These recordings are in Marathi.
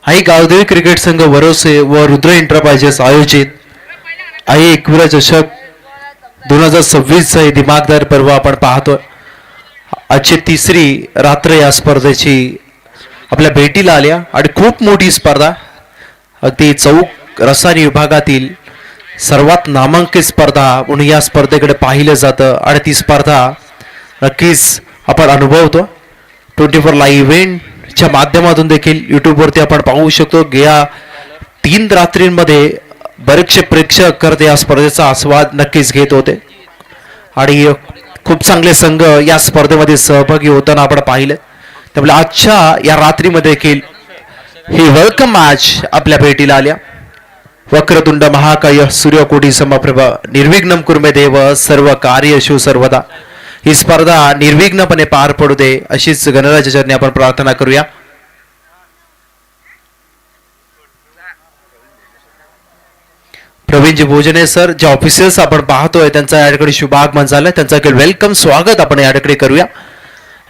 आई गावदेवी क्रिकेट संघ वरोसे व रुद्र एंटरप्राइजेस आयोजित आई एकविरा चषक 2026 चा दिमागदार पर्व आपण पाहतोय. आजची तिसरी रात्र या स्पर्धेची आपल्या भेटीला आल्या आणि खूप मोठी स्पर्धा, अगदी चौक रसानी विभागातील सर्वात नामांकित स्पर्धा म्हणून या स्पर्धेकडे पाहिलं जातं आणि ती स्पर्धा नक्कीच आपण अनुभवतो. 24 लाईव्ह इव्हेंटच्या माध्यमातून देखील यूट्यूबवरती आपण पाहू शकतो. गेल्या 3 रात्रींमध्ये बरेचसे प्रेक्षक करते या स्पर्धेचा आस्वाद नक्कीच घेत होते आणि खूप चांगले संघ या स्पर्धेमध्ये सहभागी होताना आपण पाहिलं. त्यामुळे आजच्या या रात्रीमध्ये देखील ही वेलकम मॅच आपल्या भेटीला आल्या. वक्रतुंड महाकाय सूर्यकोटी समप्रभ निर्विघ्नं कुर्मे देव सर्व कार्यशु सर्वदा. ही स्पर्धा निर्विघ्नपणे पार पडू दे अशीच गणराज्य चरणी आपण प्रार्थना करूया. प्रवीणजी भोजने सर, जे ऑफिसर्स आपण पाहतोय त्यांचा या ठिकाणी शुभागमन झालं, त्यांचा वेलकम स्वागत आपण या ठिकाणी करूया.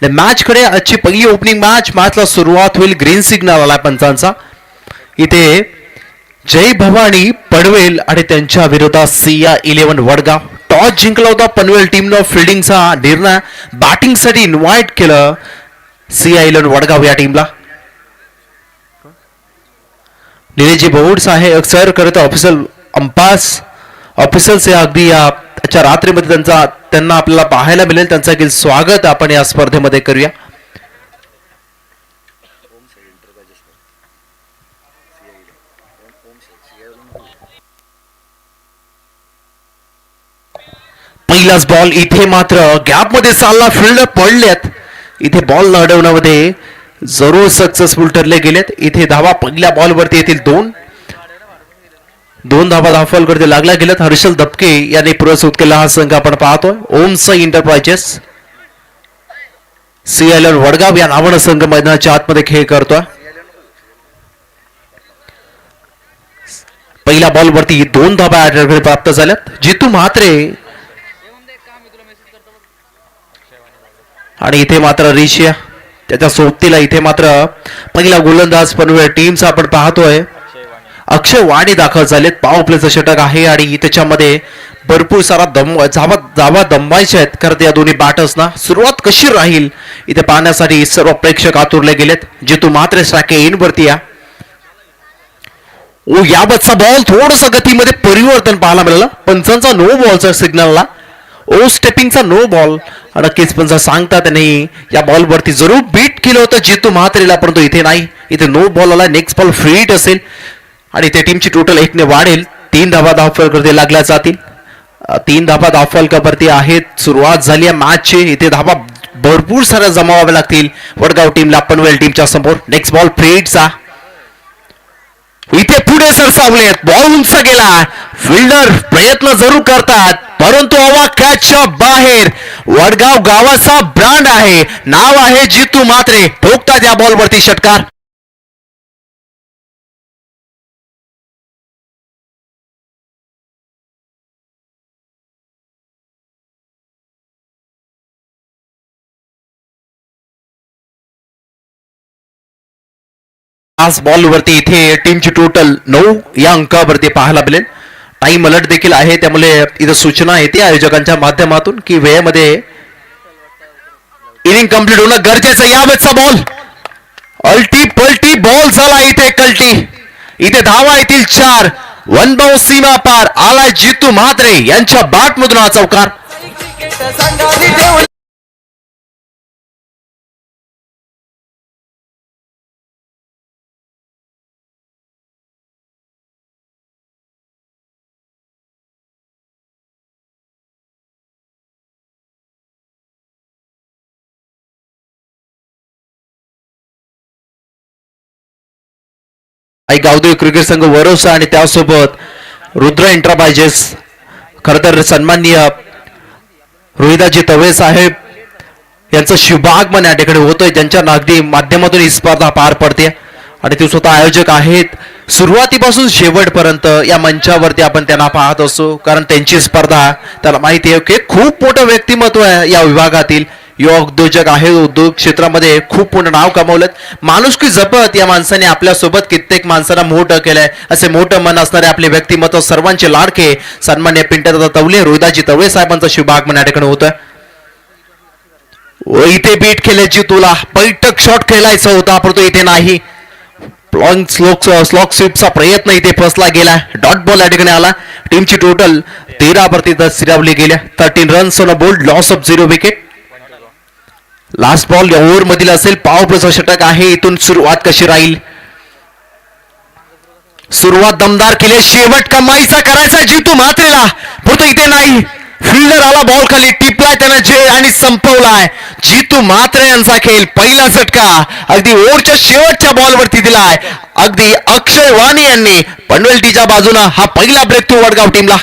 मॅच कडे आजची पहिली ओपनिंग मॅचला सुरुवात होईल. ग्रीन सिग्नल आला पंचांचा. इथे जय भवानी पनवेल आणि त्यांच्या विरोधात सिया 11 वडगाव. टॉस जिंकला होता पनवेल टीमनं. फिल्डिंगचा निर्णय बॅटिंगसाठी इन्व्हाइट केलं सिया 11 वडगाव या टीमला. निलेशजी बोर्ड्स आहे सर करत ऑफिशियल अंपायर्स ऑफिसर्स या अगदी याच्या रात्रीमध्ये त्यांना आपल्याला पाहायला मिळेल. त्यांचं देखील स्वागत आपण या स्पर्धेमध्ये करूया. पहिलाच बॉल इथे मात्र गॅप मध्ये चालला. फिल्डर पडलेत. इथे बॉल न अडवण्यामध्ये जरूर सक्सेसफुल ठरले गेलेत. इथे धावा पहिल्या बॉल वरती येतील दोन धावा धाफल करते लागल्या गेल्यात. हर्षल दपके यांनी पुरस्कृत केला हा संघ आपण पाहतोय. ओम साई एंटरप्राइजेस CL वडगाव या नावानं संघ मैदानाच्या आतमध्ये खेळ करतोय. पहिल्या बॉल वरती 2 धावा प्राप्त झाल्यात. जितू म्हात्रे आणि इथे मात्र रिशिया त्याच्या सोबतीला इथे मात्र पहिला गोलंदाज पनवेल टीमचा आपण पाहतोय अक्षय वाणी दाखल झालेत. पाव प्लेचं षटक आहे आणि त्याच्यामध्ये भरपूर सारा धावा दमवायच्या आहेत. खरं या दोन्ही बॅटर्सना सुरुवात कशी राहील इथे पाहण्यासाठी सर्व प्रेक्षक आतुरले गेलेत. जितू मात्र स्ट्राइक इन वरती या. याबाबतचा बॉल थोडस गतीमध्ये परिवर्तन पाहायला मिळालं. पंचांचा नो बॉलचा सिग्नलला स्टेपिंगचा नो बॉल. नक्कीच पंच सांगता त्यांनी या बॉल वरती जरूर बीट केलं होतं जितू म्हात्रेला, परंतु इथे नाही. इथे नो बॉल आला. नेक्स्ट बॉल फ्री हिट असेल आणि ते टीमची टोटल 1 ने वाढेल. 3 धावा धावफलकावरती लागल्या जातील. 3 धावा धावफलकावरती आहेत. सुरुवात झाली आहे मॅचची. इथे धावा भरपूर साऱ्या जमावाव्या लागतील वडगाव टीमला पनवेल टीमच्या समोर. नेक्स्ट बॉल फ्री हिटचा. इथे पुढे सरसावलेत. बॉल उंच गेला. फिल्डर प्रयत्न जरूर करतात परंतु हवा कॅचच्या बाहेर. वडगाव गावाचा ब्रँड आहे, नाव आहे जितू म्हात्रे. ठोकतात या बॉल वरती षटकार. आज बॉल वरती इथे टीमची टोटल 9 या अंकावरती पाहायला मिळेल. टाइम अलर्ट देखील आहे, त्यामुळे इथं सूचना येते आयोजकांच्या माध्यमातून की वेळेमध्ये इनिंग कंप्लीट होणं गरजेचं. यावेळेचा बॉल अल्टी पलटी बॉल झाला. इथे कल्टी. इथे धावा येतील 4. 1 बाउंस सीमा पार आला जितू म्हात्रे यांच्या बॅट मधून हा चौकार. आई गावदेवी क्रिकेट संघ वरोसा आणि त्यासोबत रुद्र एंटरप्राइजेस. खर तर सन्माननीय रोहिदाजी तवे साहेब यांचं शुभागमन या ठिकाणी होतोय, ज्यांच्या नागदी माध्यमातून ही स्पर्धा पार पडते आणि ते स्वतः आयोजक आहेत. सुरुवातीपासून शेवटपर्यंत या मंचावरती आपण त्यांना पाहत असतो, कारण त्यांची स्पर्धा त्याला माहिती आहे की खूप मोठं व्यक्तिमत्व आहे या विभागातील. युवा उद्योजक आहे, उद्योग क्षेत्रामध्ये खूप मोठं नाव कमावलं. माणुसकी जपत या माणसाने आपल्या सोबत कित्येक माणसांना मोठं केलंय. असे मोठं मन असणारे आपले व्यक्तिमत्व सर्वांचे लाडके सन्मान्य पिंट्यादादा तवले, रोहिदाजी तवळे साहेबांचं शुभ आगमन या ठिकाणी होतं. इथे बीट खेळायची, तुला बैठक शॉट खेळायचा होता परंतु इथे नाही. स्लॉक स्वीपचा प्रयत्न इथे फसला गेला. डॉट बॉल या ठिकाणी आला. टीमची टोटल 13 वरती स्थिरावली गेल्या. 13 runs on a bold, loss of 0 wicket. Last ball या ओव्हर मधील असेल. पॉवर प्लेचं षटक आहे. इथून सुरुवात कशी राहील? सुरुवात दमदार केली. शेवट कमाईचा करायचा जितू म्हात्रेला, परंतु इथे नाही. फिल्डर आला बॉल खाली, टिपलाय त्यानं झेल आणि संपवलाय. जितू म्हात्रे यांचा खेळ. पहिला झटका अगदी ओव्हरच्या शेवटच्या बॉलवरती दिलाय. अगदी अक्षय वाणी यांनी पनवेल टीच्या बाजूनं हा पहिला ब्रेक थ्रू वडगाव टीमला.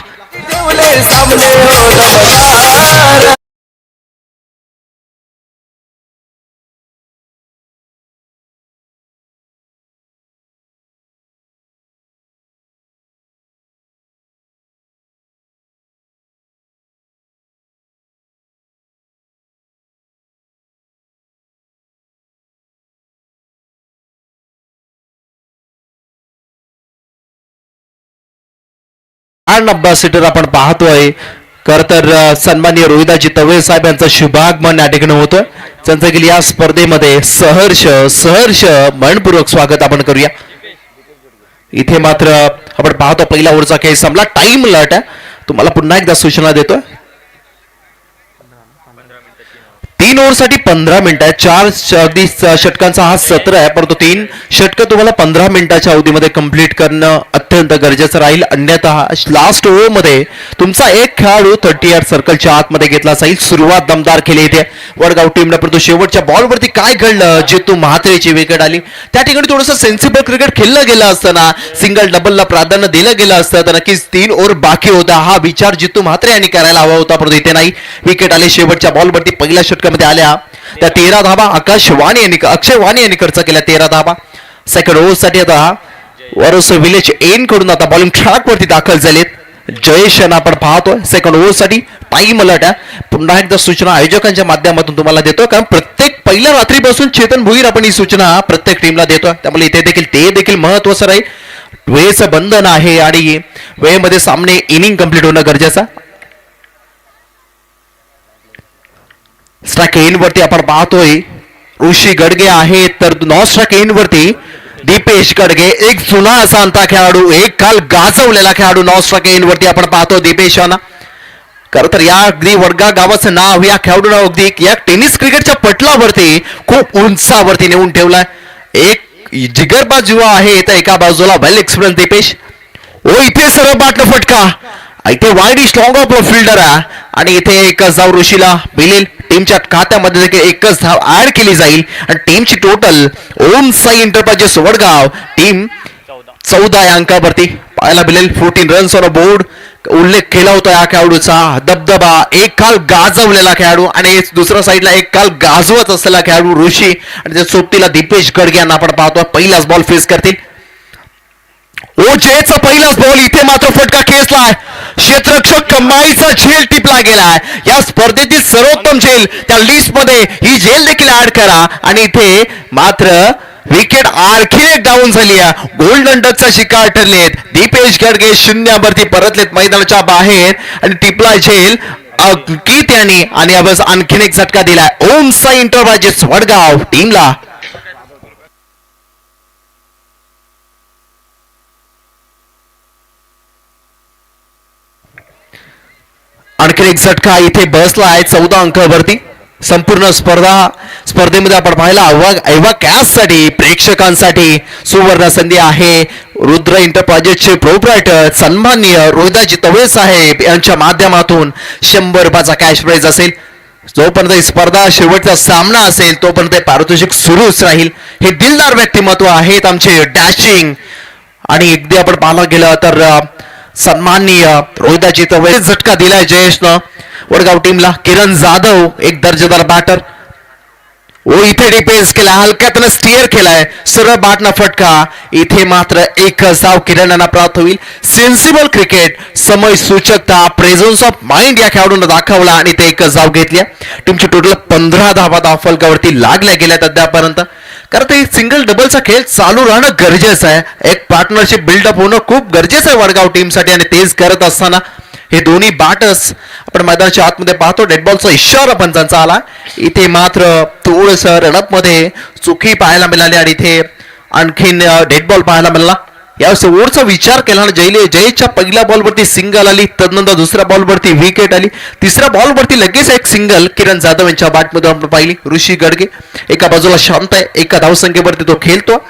अम्बॅसिडर आपण पाहतोय. खर तर सन्माननीय रोहिदाजी तवळे साहेब यांचं शुभागमन या ठिकाणी होतं. त्यांचं गेली या स्पर्धेमध्ये सहर्ष मनपूर्वक स्वागत आपण करूया. इथे मात्र आपण पाहतो पहिला ओव्हरचा खेळ संपला. टाइम लट तुम्हाला पुन्हा एकदा सूचना देतोय. 3 ओव्हरसाठी 15 मिनिटं. 4 अगदी षटकांचा हा सत्र आहे, परंतु 3 षटकं तुम्हाला 15 मिनिटाच्या अवधीमध्ये कंप्लीट करणं अत्यंत गरजेचं राहील. अन्यथा लास्ट ओव्हर मध्ये तुमचा एक खेळाडू 38 सर्कलच्या आतमध्ये घेतला जाईल. सुरुवात दमदार केली इथे वडगाव टीमला, परंतु शेवटच्या बॉलवरती काय घडलं? जितू म्हात्रेची विकेट आली. त्या ठिकाणी थोडंसं सेन्सिबल क्रिकेट खेळलं गेलं असताना, सिंगल डबलला प्राधान्य दिलं गेलं असतं तर नक्कीच 3 ओव्हर बाकी होता. हा विचार जितू म्हात्रे यांनी करायला हवा होता, परंतु इथे नाही. विकेट आली शेवटच्या बॉलवरती. पहिल्या षटकामध्ये आल्या त्या 13 धाबा अक्षय वाणी यांनी खर्च केल्या. 13 धाबा. सेकंड ओव्हर साठी आता वरोस विलेज एन कडून आता बॉलिंग ट्रॅक वरती दाखल झालेत. जयेश यांना आपण पाहतोय. सेकंड ओव्हर साठी टाइम अलर्ट आहे. पुन्हा एकदा सूचना आयोजकांच्या माध्यमातून तुम्हाला देतो, कारण प्रत्येक पहिल्या रात्रीपासून चेतन भोईर आपण ही सूचना प्रत्येक टीमला देतोय. त्यामुळे इथे देखील ते देखील महत्वाचं राहील. वेळेचं बंधन आहे आणि वेळेमध्ये सामने इनिंग कंप्लीट होणं गरजेचं. स्ट्राइक एन वरती आपण पाहतोय ऋषी गडगे आहे, तर नॉन स्ट्राइक एन वरती दीपेश गडगे, एक जुना असा अंता खेळाडू, एक काल गाजवलेला खेळाडू. नॉन स्ट्राइक एन वरती आपण पाहतो दीपेश यांना. खरं तर या अगदी वडगाव गावाचं नाव या खेळाडूला अगदी या टेनिस क्रिकेटच्या पटलावरती खूप उंचावरती नेऊन ठेवलाय. एक जिगरबाज युवा आहे, तर एका बाजूला वेल एक्सपिरियन्स दीपेश. ओ इथे सरळ बाटलं फटका. इथे वाईड स्ट्रॉंग ऑफ फिल्डर आहे आणि इथे एकच धाव ऋषीला मिळेल. टीमच्या खात्यामध्ये देखील एकच धाव ऍड केली जाईल आणि टीमची टोटल ओम साई एंटरप्राइजेस वडगाव टीम 14 या अंकावरती पाहायला मिळेल. 14 रन्स ऑन अ बोर्ड. उल्लेख केला होता या खेळाडूचा. दबदबा, एक काल गाजवलेला खेळाडू आणि दुसऱ्या साईडला एक काल गाजवत असलेला खेळाडू ऋषी आणि त्या सोबतीला दीपेश गडगे यांना आपण पाहतो. पहिलाच बॉल फेस करतील. ओ जयचा पहिलाच बॉल. इथे मात्र फटका खेचलाय. क्षेत्ररक्षक कमाईचा झेल टिपला गेलाय. या स्पर्धेतील सर्वोत्तम झेल त्या लिस्ट मध्ये ही झेल देखील ऍड करा. आणि इथे मात्र विकेट आणखी एक डाऊन झाली आहे. गोल्डन डकचा शिकार ठरलेत. दीपेश गडगे 0 वरती परतलेत मैदानाच्या बाहेर आणि टिपला झेल अंकित यांनी आणि बस आणखीन एक झटका दिलाय ओम साई एंटरप्राइजेस वडगाव टीमला. आणखी एक झटका इथे बसला आहे 14 अंकावरती. संपूर्ण स्पर्धेमध्ये आपण पाहिला अहवा कॅचसाठी प्रेक्षकांसाठी सुवर्ण संधी आहे. रुद्र एंटरप्राइजेसचे प्रोप्रायटर सन्माननीय रोहिदाजी तवळे साहेब यांच्या माध्यमातून 100 रुपयाचा कॅश प्राइज असेल. जोपर्यंत ही स्पर्धा शेवटचा सामना असेल तोपर्यंत पारितोषिक सुरूच राहील. हे दिलदार व्यक्तिमत्व आहेत आमचे डॅशिंग. आणि एकदा आपण पाहायला गेलं तर सन्माननीय रोहिदाजी तवळे झटका दिलाय जयेशनं वडगाव टीमला. किरण जाधव एक दर्जेदार बॅटर. ओ इथे डिफेन्स केला, हलक्यातनं स्टिअर केलाय, सरळ बाटना फटका. इथे मात्र एक धाव किरणांना प्राप्त होईल. सेन्सिबल क्रिकेट, समय सूचकता, प्रेझन्स ऑफ माइंड या खेळाडूंना दाखवला आणि ते एक धाव घेतल्या. टीमची टोटल 15 धावा धावफलकावरती लागल्या गेल्यात अद्यापर्यंत. कारण ते सिंगल डबलचा खेळ चालू राहणं गरजेचं आहे. एक पार्टनरशिप बिल्डअप होणं खूप गरजेचं आहे वडगाव टीमसाठी. आणि तेच करत असताना हे दोन्ही बॅटर्स आपण मैदानाच्या आतमध्ये पाहतो. डेड बॉलचा इशारा पंचांचा आला. इथे मात्र थोडस रनअप मध्ये चुकी पाहायला मिळाली आणि इथे आणखीन डेड बॉल पाहायला मिळाला. यावेळेस ओव्हरचा विचार केला ना जयच्या पहिल्या बॉलवरती सिंगल आली, तदनंतर दुसऱ्या बॉलवरती विकेट आली, तिसऱ्या बॉलवरती लगेच एक सिंगल किरण जाधव यांच्या बॅटमध्ये आपण पाहिली. ऋषी गडगे एका बाजूला शांत आहे, एका धावसंख्येवरती तो खेळतो.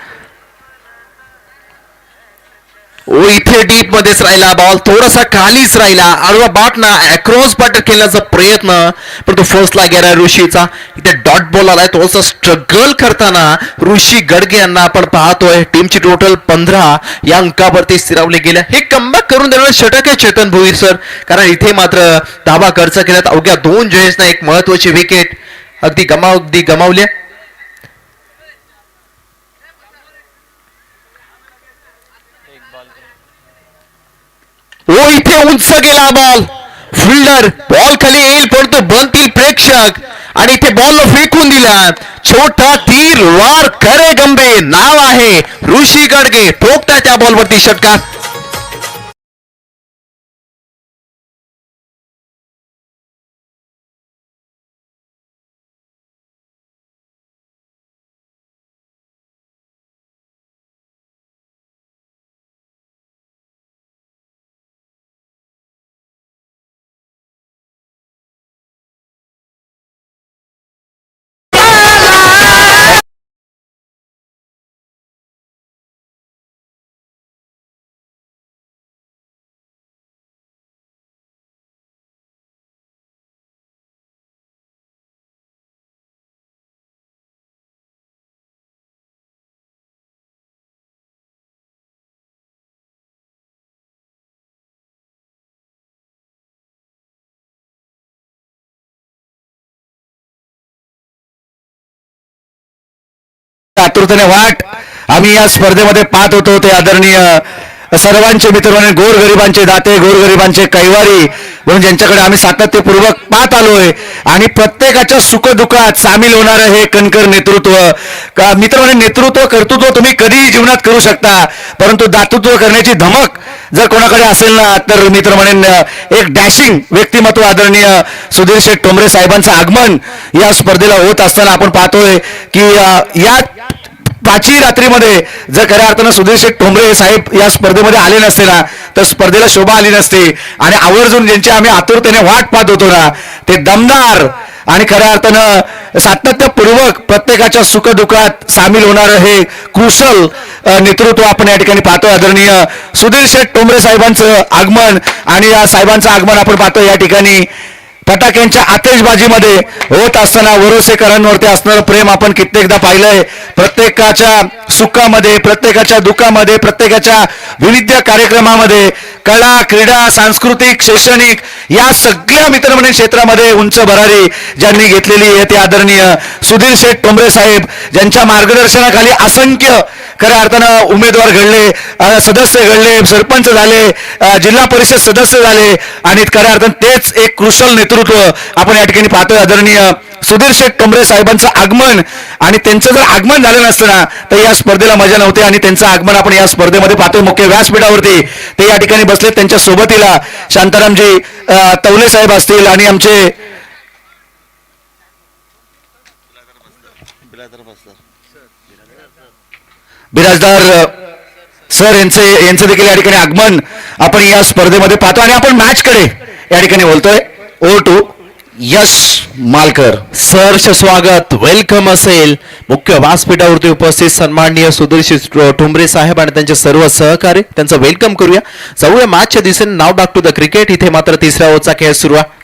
ओ इथे डीप मध्येच राहिला बॉल, थोडासा खालीच राहिला. आडवा बॅट ना अक्रॉस बॅटर खेळण्याचा प्रयत्न, पण तो फर्स्टला गेला ऋषीचा. इथे डॉट बॉल आलाय, थोडासा स्ट्रगल करताना ऋषी गडगे यांना आपण पाहतोय. टीमची टोटल 15 या अंकावरती स्थिरावले गेल्या. हे कमबॅक करून देणार षटक आहे चेतन भोईर सर, कारण इथे मात्र धावा खर्च केल्यात. अवघ्या 2 जयेसना एक महत्वाची विकेट अगदी गमावल्या. ओ इथे उंच गेला बॉल, फिल्डर बॉल खाली येईल पण तो बनतील प्रेक्षक आणि इथे बॉल फेकून दिला. छोटा तीर वार करे गंभे, नाव आहे ऋषी गडगे, ठोकता त्या बॉलवरती षटकार. आतुरतेने वाट आम्ही या स्पर्धेमध्ये पाहत होतो. ते आदरणीय सर्वांचे मित्र म्हणून गोरगरिबांचे दाते, गोरगरिबांचे कैवारी म्हणून ज्यांच्याकडे आम्ही सातत्यपूर्वक पाहत आलोय आणि प्रत्येकाच्या सुखदुःखात सामील होणारं हे कणकर नेतृत्व. मित्र म्हणून नेतृत्व कर्तृत्व तुम्ही कधीही जीवनात करू शकता, परंतु दातृत्व करण्याची धमक जर कोणाकडे असेल ना तर मित्र म्हणून एक डॅशिंग व्यक्तिमत्व आदरणीय सुधीर शेठ ठोंबरे साहेबांचं आगमन या स्पर्धेला होत असताना आपण पाहतोय की या पाचही रात्रीमध्ये जर खऱ्या अर्थानं सुधीर शेठ ठोंबरे साहेब या स्पर्धेमध्ये आले नसते ना तर स्पर्धेला शोभा आली नसते. आणि आवर्जून ज्यांची आम्ही आतुरतेने वाट पाहत होतो ना ते दमदार आणि खऱ्या अर्थानं सातत्यपूर्वक प्रत्येकाच्या सुखदुःखात सामील होणारं हे कुशल नेतृत्व आपण या ठिकाणी पाहतोय. आदरणीय सुधीर शेठ ठोंबरे साहेबांचं आगमन आणि या साहेबांचं आगमन आपण पाहतोय या ठिकाणी फटाक्यांच्या आतिषबाजीमध्ये होत असताना वरोसेकरांवरती असणारं प्रेम आपण कित्येकदा पाहिलंय. प्रत्येकाच्या सुखामध्ये, प्रत्येकाच्या दुःखामध्ये, प्रत्येकाच्या विविध कार्यक्रमामध्ये कला, क्रीडा, सांस्कृतिक, शैक्षणिक या सगळ्या मित्रमंडळ क्षेत्रामध्ये उंच भरारी ज्यांनी घेतलेली आहे ते आदरणीय सुधीर शेठ ठोंबरे साहेब, ज्यांच्या मार्गदर्शनाखाली असंख्य खऱ्या अर्थानं उमेदवार घडले, सदस्य घडले, सरपंच झाले, जिल्हा परिषद सदस्य झाले आणि खऱ्या अर्थानं तेच एक कुशल नेतृत्व आपण या ठिकाणी पाहतोय. आदरणीय सुधीर शेठ ठोंबरे साहेबांचं आगमन आणि त्यांचं जर आगमन झालं नसतं ना तर या स्पर्धेला मजा नव्हती आणि त्यांचं आगमन आपण या स्पर्धेमध्ये पाहतोय. मुख्य व्यासपीठावरती ते या ठिकाणी बसले, त्यांच्या सोबतीला शांतारामजी तवले साहेब असतील आणि आमचे बिराजदार सर यांचं देखील या ठिकाणी आगमन आपण या स्पर्धेमध्ये पाहतो. आणि आपण मॅचकडे या ठिकाणी बोलतोय. ओ टू यश मालकर सहर्ष स्वागत, वेलकम असेल मुख्य व्यासपीठावरती उपस्थित सन्माननीय सुधीर ठोंबरे साहेब आणि त्यांचे सर्व सहकारी, त्यांचं वेलकम करूया. जाऊया मॅचच्या दिशेने. नाव बॅक टू द क्रिकेट. इथे मात्र तिसऱ्या ओव्हरचा खेळ सुरू आहे.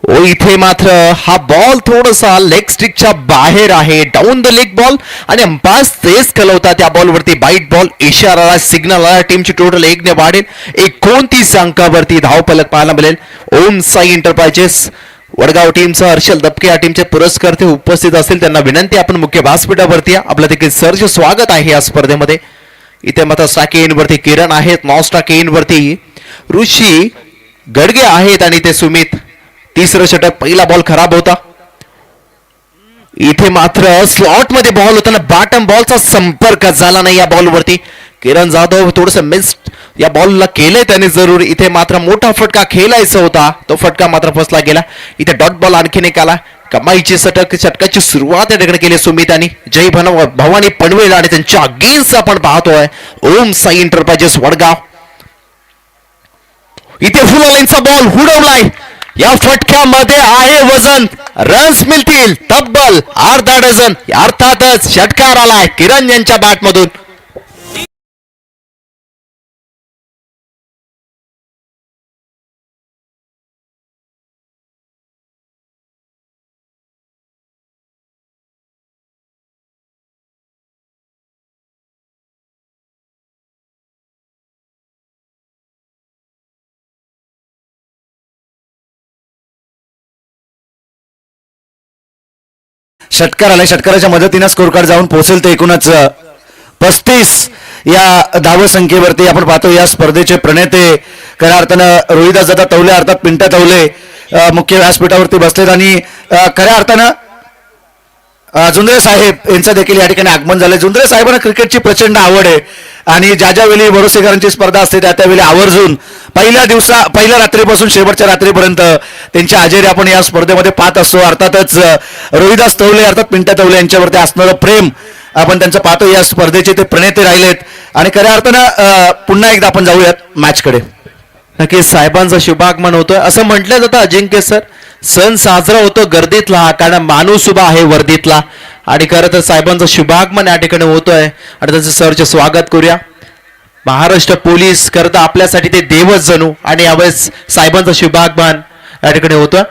ओ इथे मात्र हा बॉल थोडासा लेग स्टिकच्या बाहेर आहे, डाऊन द लेग बॉल आणि अंपायर तेच कलवता त्या बॉलवरती बाईट बॉल, इशारा, सिग्नल आला. टीमची टोटल 1 ने वाढेल. 29 अंकावरती धावफलक पाहायला मिळेल. ओम साई एंटरप्राइजेस वडगाव टीमचा हर्षल दबके या टीमचे पुरस्कर्ते उपस्थित असतील त्यांना विनंती आपण मुख्य व्यासपीठावरती या. आपलं देखील सर्च स्वागत आहे या स्पर्धेमध्ये. इथे मात्र स्टाकेन वरती किरण आहेत, नॉन स्टाकेन वरती ऋषी गडगे आहेत आणि ते सुमित. तिसरं षटक, पहिला बॉल खराब होता. इथे मात्र स्लॉट मध्ये बॉल होताना बॉटम बॉलचा संपर्क झाला नाही या बॉलवरती. किरण जाधव थोडस मिस या बॉलला केलंय त्याने जरूर. इथे मात्र मोठा फटका खेळायचा होता, तो फटका मात्र फसला गेला. इथे डॉट बॉल आणखीन एक आला. कमाईची षटकाची सुरुवात या ठिकाणी केली सुमितानी. जय भवानी पनवेल आणि त्यांच्या अगेन्स्ट आपण पाहतोय ओम साई एंटरप्राइजेस वडगाव. इथे फुल लाईनचा बॉल हुडवलाय. या फटक्यामध्ये आहे वजन, रन्स मिळतील तब्बल अर्धा डझन. अर्थातच षटकार आलाय किरण यांच्या बॅटमधून. षटकार आलाय. षटकाराच्या मदतीनं स्कोर कार्ड जाऊन पोहोचेल ते एकूणच 35 या धावसंख्येवरती. आपण पाहतो या स्पर्धेचे प्रणेते खऱ्या अर्थानं रोहिदास दादा तवले अर्थात पिंटा तवले मुख्य व्यासपीठावरती बसलेत आणि खऱ्या अर्थानं जुंद्रे साहेब यांचं देखील या ठिकाणी आगमन झालंय. जुंद्रे साहेबांना क्रिकेटची प्रचंड आवड आहे आणि ज्या ज्यावेळी भरोसेकरांची स्पर्धा असते त्या त्यावेळी आवर्जून पहिल्या रात्रीपासून शेवटच्या रात्रीपर्यंत त्यांच्या हजेरी आपण या स्पर्धेमध्ये पाहत असतो. अर्थातच रोहिदास तवले अर्थात पिंटा तवले यांच्यावरती असणारं प्रेम आपण त्यांचं पाहतो. या स्पर्धेचे ते प्रणेते राहिलेत आणि खऱ्या अर्थानं पुन्हा एकदा आपण जाऊयात मॅचकडे. नक्कीच साहेबांचं शुभागमन होतोय असं म्हटलं जातं अजिंक्य सर. सण साजरा होतो गर्दीतला, कारण माणूस उभा आहे वर्दीतला. आणि खरं तर साहेबांचं शुभागमन या ठिकाणी होतोय आणि त्यांचं सरचे स्वागत करूया. महाराष्ट्र पोलीस करता आपल्यासाठी ते देवच जणू, आणि यावेळेस साहेबांचं शुभागमन या ठिकाणी होतं.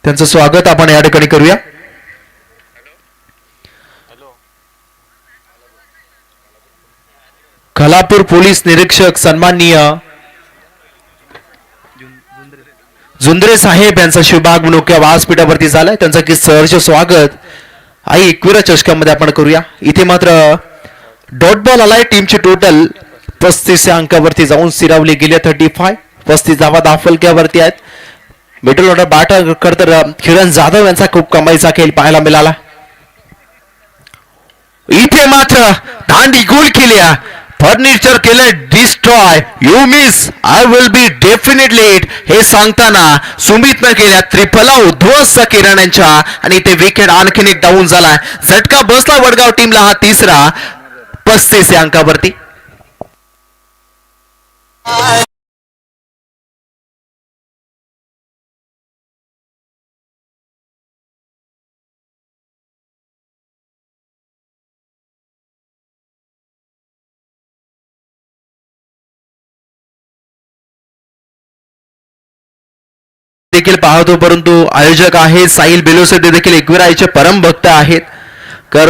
त्यांचं स्वागत आपण या ठिकाणी करूया. खालापूर पोलीस निरीक्षक सन्माननीय जुंद्रे साहेब यांचा शुभागमन मुख्य व्यासपीठावरती झालाय. त्यांचं की सहर्ष स्वागत आई एकविरा चषकामध्ये आपण करूया. इथे मात्र डॉट बॉल आलाय. टीमची टोटल 35 या अंकावरती जाऊन स्थिरावली गेली. 35 35 धावा दाफलक्यावरती आहेत. मिडल ऑर्डर बॅटर तर किरण जाधव यांचा खूप कमाईचा खेळ पाहायला मिळाला. इथे मात्र दांडी गोल केल्या, फर्निचर केलं destroy, you miss I will be definitely it हे सांगताना सुमितनं केल्या त्रिफला उद्ध्वस्त किरण यांच्या. आणि ते विकेट आणखीन एक डाऊन झालाय. झटका बसला वडगाव टीमला हा तिसरा 35 या अंकावरती. देखील पाहतो, परंतु आयोजक आहेत साहिल बेलोसे, ते देखील एकविराचे परम भक्त आहेत.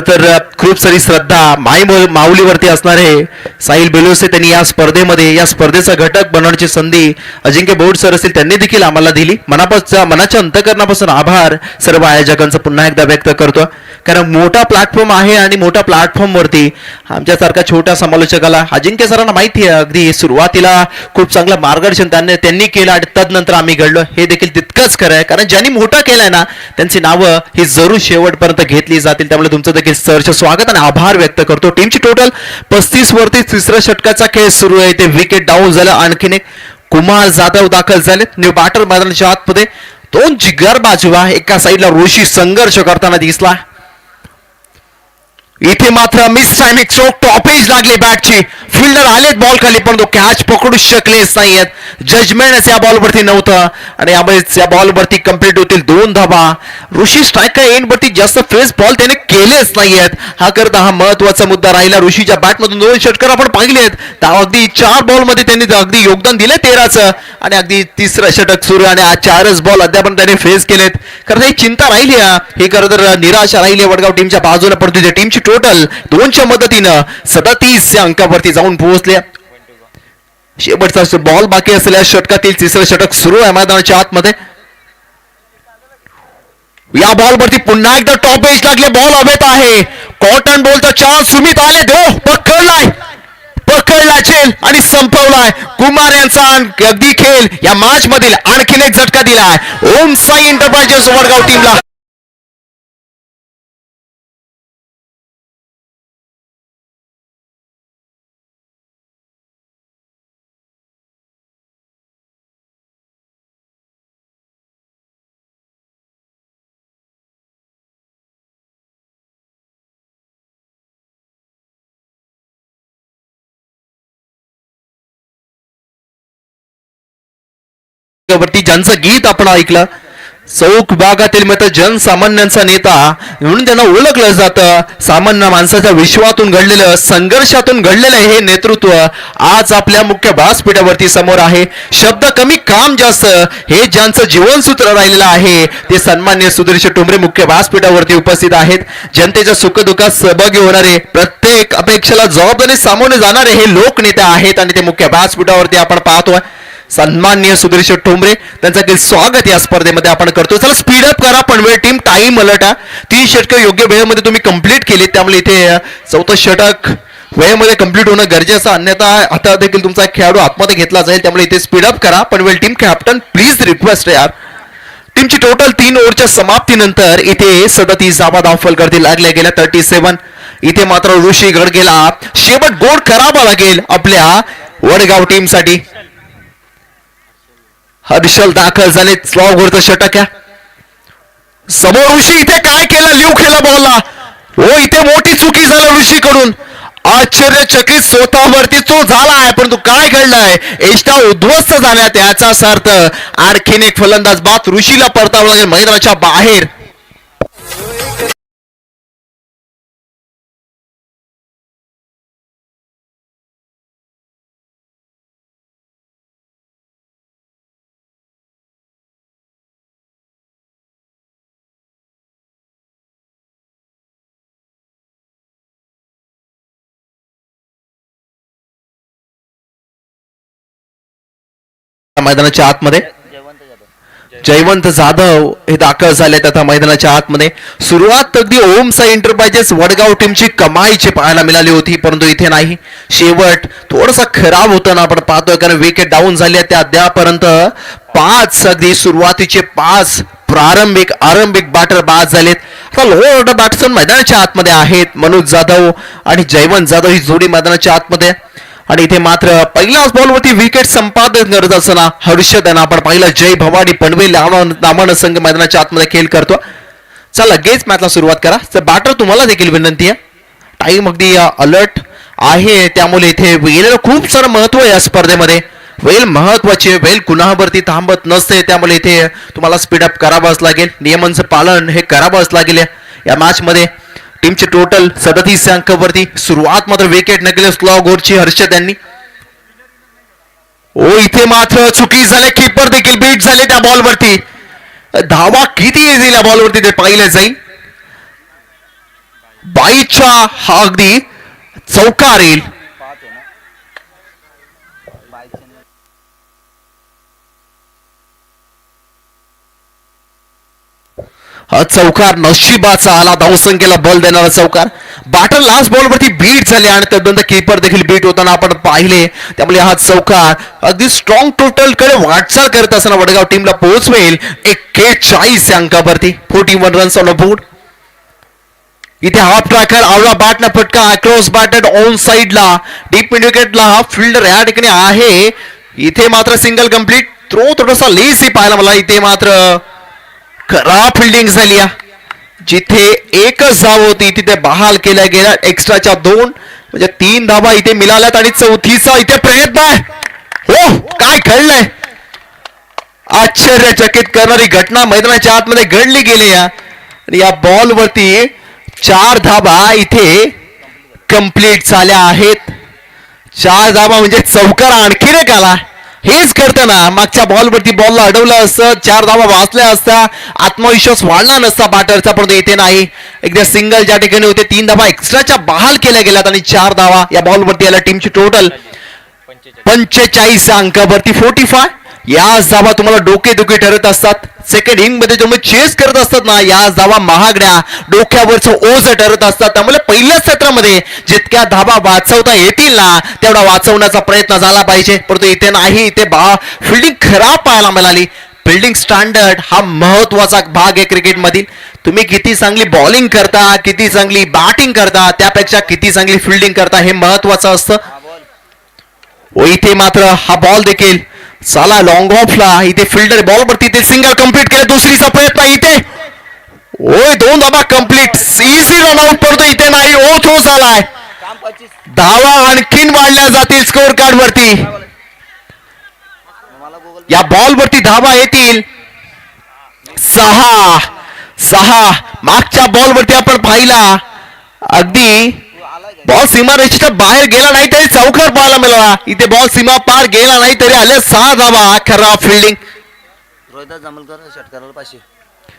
तर खूप सारी श्रद्धा माऊलीवरती असणारे साहिल बेलोसे त्यांनी या स्पर्धेमध्ये या स्पर्धेचा घटक बनवण्याची संधी अजिंक्य बोर्ड सर असतील त्यांनी देखील आम्हाला दिली. मनाच्या अंतकरणापासून आभार सर्व आयोजकांचा पुन्हा एकदा व्यक्त करतो. कारण मोठा प्लॅटफॉर्म आहे आणि मोठ्या प्लॅटफॉर्मवरती आमच्यासारखा छोट्या समालोचकाला अजिंक्य सरांना माहिती आहे अगदी सुरुवातीला खूप चांगलं मार्गदर्शन त्यांनी केलं आणि तदनंतर आम्ही घडलो हे देखील तितकंच खरं आहे. कारण ज्यांनी मोठा केलाय ना त्यांची नावं ही जरूर शेवटपर्यंत घेतली जातील. त्यामुळे तुमचं देखील सरचं स्वागत आणि आभार व्यक्त करतो. टीमची टोटल 35 वरती तिसऱ्या षटकाचा खेळ सुरू आहे. ते विकेट डाऊन झालं. आणखीन एक कुमार जाधव दाखल झाले न्यू बॅटर मैदानाच्या आतमध्ये. दोन जिगर बाजूला एका साईडला ऋषी संघर्ष करताना दिसला. इथे मात्र मिस टायमिंग चोक टॉपेज लागली बॅटची. फिल्डर आलेत बॉल खाली पण तो कॅच पकडू शकलेच नाहीयेत. जजमेंट या बॉलवरती नव्हतं आणि यामुळे या बॉलवरती कंप्लीट होतील 2 धावा. ऋषी स्ट्रायकर एंडवरती जास्त फेस बॉल त्याने केलेच नाहीयेत. हा करता हा महत्वाचा मुद्दा राहिला. ऋषीच्या बॅटमधून 2 षटकार आपण पाहिलेत. अगदी 4 बॉलमध्ये त्यांनी अगदी योगदान दिले 13चं आणि अगदी तिसरं षटक सुरू आणि आज 4च बॉल अद्याप त्यांनी फेस केलेत. खरं ही चिंता राहिली ही खरं तर निराशा राहिली वडगाव टीमच्या बाजूने. परंतु टीमची टोटल 2च्या मदतीनं 37 या अंकावरती जाऊन पोहोचले. शेवटचा बॉल बाकी असलेल्या षटकातील तिसरं षटक सुरू आहे मैदानाच्या आतमध्ये. या बॉलवरती पुन्हा एकदा टॉप एज लागले, बॉल हवेत आहे. कॉटन बॉलचा चान्स सुमित आले दो पकडला चेल आणि संपवलाय. कुमार यांचा अगदी खेळ या मॅच मधील आणखीन एक झटका दिलाय ओम साई एंटरप्राइजेस वडगाव टीमला. वरती ज्यांचं गीत आपण ऐकलं, चौक भागातील मित्र जनसामान्यांचा नेता म्हणून त्यांना ओळखलं जातं. सामान्य माणसाच्या विश्वातून घडलेलं, संघर्षातून घडलेलं हे नेतृत्व आज आपल्या मुख्य व्यासपीठावरती समोर आहे. शब्द कमी काम जास्त हे ज्यांचं जीवनसूत्र राहिलेलं आहे ते सन्मान्य सुधीर टोंबरे मुख्य व्यासपीठावरती उपस्थित आहेत. जनतेच्या सुखदुःखात सहभागी होणारे, प्रत्येक अपेक्षेला जबाबदारी सामोरे जाणारे हे लोकनेते आहेत आणि ते मुख्य व्यासपीठावरती आपण पाहतोय. सन्मान्य सुधीर टोंबरे त्यांचं काही स्वागत या स्पर्धेमध्ये आपण करतो. चला स्पीडअप करा, पनवेल टीम टाइम अलर्ट आहे. 3 षटकं योग्य वेळेमध्ये तुम्ही कंप्लीट केली, त्यामुळे इथे 4थं षटक वेळेमध्ये कंप्लीट होणं गरजेचं, अन्यथा आता देखील तुमचा खेळाडू आतमध्ये घेतला जाईल. त्यामुळे इथे स्पीडअप करा. Panvel team captain please request यार. टीमची टोटल 3 ओव्हरच्या समाप्तीनंतर इथे 37 धावा धावफलकावरती लागल्या गेल्या 37. इथे मात्र ऋषी गडगेला शेवट गोड करावा लागेल आपल्या वडगाव टीम साठी. हर्षल दाखल झाले, स्लॉगवरचं षटक आहे. समोर ऋषी इथे काय केलं, लिव केला बॉलला. हो, इथे मोठी चुकी झाली ऋषीकडून. आश्चर्यचकित स्वतःवरती तो झाला आहे, परंतु काय घडलंय, एष्टा उद्ध्वस्त झाल्या. त्याचा अर्थ आणखीन एक फलंदाज बाद ऋषीला परतावं लागेल मैदानाच्या बाहेर. मैदानाच्या आतमध्ये जयवंत जाधव हे दाखल झाले आता मैदानाच्या आतमध्ये. सुरुवात अगदी ओम साई एंटरप्राइजेस वडगाव टीमची कमाईची पाहायला मिळाली होती, परंतु इथे नाही. शेवट थोडासा खराब होताना आपण पाहतोय, कारण विकेट डाऊन झाली त्या अद्यापर्यंत 5 अगदी सुरुवातीचे 5 आरंभिक बॅटर बाद झालेत. आता लो ऑर्डर बॅट्समन मैदानाच्या आतमध्ये आहेत. मनोज जाधव आणि जयवंत जाधव ही जोडी मैदानाच्या आतमध्ये. आणि इथे मात्र पहिल्याच बॉलवरती विकेट संपादन करत असताना हर्षद यांना आपण पाहिलं. जय भवानी पनवेल नामानं संघ मैदानाच्या आतमध्ये खेळ करतो. चला लगेच मॅचला सुरुवात करा. तर बॅटर तुम्हाला देखील विनंती आहे, टाइम अगदी अलर्ट आहे, त्यामुळे इथे वेळेला खूप सारं महत्व आहे या स्पर्धेमध्ये. वेळ महत्वाची, वेळ कुणावरती थांबत नसते, त्यामुळे इथे तुम्हाला स्पीडअप करावंच लागेल. नियमांचं पालन हे करावंच लागेल या मॅच मध्ये. टीमचे टोटल 37 अंकावरती. सुरुवात मात्र विकेट नकले स्लॉग ओव्हरची हर्षद यांनी. ओ, इथे मात्र चुकी झाली, कीपर देखील बीट झाले त्या बॉलवरती. धावा किती येईल या बॉलवरती ते पाहिलं जाईल. 22च्या हा अगदी चौकार येईल. चौकार नशिबाचा आला, धावसंख्येला बल देणारा चौकार. बॅटर लास्ट बॉलवरती बीट झाले आणि त्यानंतर कीपर देखील बीट होताना आपण पाहिले, त्यामुळे हा चौकार अगदी स्ट्रॉंग टोटल कडे वाटचाल करत असताना वडगाव टीमला पोहोचवेल 41 अंकावरती. 41 रन्स ऑन अ बोर्ड. इथे हाफ ट्रॅकर आवळा बॅटना फटका अक्रॉस बॅटेड ऑन साइडला डीप मिड विकेटला हा फिल्डर या ठिकाणी आहे. इथे मात्र सिंगल कंप्लीट. थ्रो थोडासा लेसी पाहायला मला. इथे मात्र खराब फिल्डिंग झाली. जिथे एकच धाव होती तिथे बहाल केल्या गेल्या. एक्स्ट्राच्या 2 म्हणजे 3 धावा इथे मिळाल्यात आणि 4थीचा इथे प्रयत्न आहे. हो, काय घडलंय, आश्चर्यचकित करणारी घटना मैदानाच्या आतमध्ये घडली गेली. आणि या बॉल वरती 4 धावा इथे कंप्लीट झाल्या आहेत. 4 धावा म्हणजे चौकार आणखीन एक आला. हेच करताना मागच्या बॉलवरती बॉलला अडवलं असतं, 4 धावा वाचल्या असता, आत्मविश्वास वाढला नसता बॅटरचा, परंतु इथे नाही. एकदा सिंगल ज्या ठिकाणी होते 3 धावा एक्स्ट्राच्या बहाल केल्या गेल्यात आणि 4 धावा या बॉलवरती आल्या. टीमची टोटल 45 अंकावरती 45. या धावा तुम्हाला डोकेदुखी ठरत असतात. सेकंड इनिंग मध्ये तुम्ही चेस करत असतात ना, या धावा महागड्या डोक्यावरचं ओझ ठरत असतात. त्यामुळे पहिल्या सत्रामध्ये जितक्या धावा वाचवता येतील ना तेवढा वाचवण्याचा प्रयत्न झाला पाहिजे. परंतु इथे नाही, इथे फिल्डिंग खराब पाहायला मिळाली. फिल्डिंग स्टँडर्ड हा महत्वाचा भाग आहे क्रिकेट मधील. तुम्ही किती चांगली बॉलिंग करता, किती चांगली बॅटिंग करता, त्यापेक्षा किती चांगली फिल्डिंग करता हे महत्वाचं असतं. व इथे मात्र हा बॉल देखील साला लॉंग ऑफला. इथे फिल्डर बॉल वरती ते सिंगल कंप्लीट केलं. दुसरीचा प्रयत्न इथे, ओय 2 धावा कंप्लीट. इझी रन आउट पडतो इथे नाही, ओ थ्रो झालाय. धावा आणखीन वाढल्या जातील स्कोर कार्ड वरती. या बॉल वरती धावा येतील 6. मागच्या बॉल वरती आपण पाहिला अगदी बॉल सीमारेषेच्या बाहेर गेला नाही तरी चौकार पाहायला मिळाला. इथे बॉल सीमा पार गेला नाही तरी आले 6 धावा. खराब फिल्डिंग.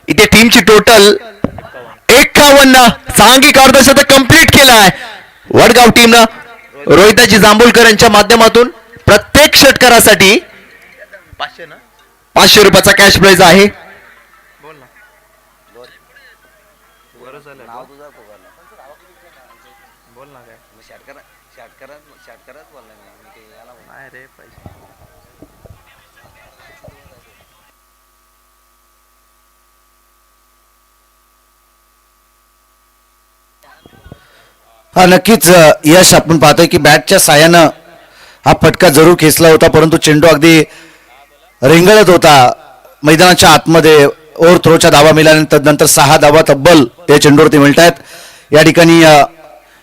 इथे टीमची टोटल 51. सांघिक अर्धशतक कंप्लीट केलाय वडगाव टीमनं. रोहिताजी जांभूळकर यांच्या माध्यमातून प्रत्येक षटकारासाठी 500 रुपयाचा कॅश प्राइज आहे. हा नक्कीच यश आपण पाहतोय की बॅटच्या साह्यानं हा फटका जरूर खेचला होता, परंतु चेंडू अगदी रेंगळत होता मैदानाच्या आतमध्ये. ओव्हर थ्रोच्या धावा मिळाल्यानंतर नंतर 6 धावा तब्बल त्या चेंडूवरती मिळत आहेत. या ठिकाणी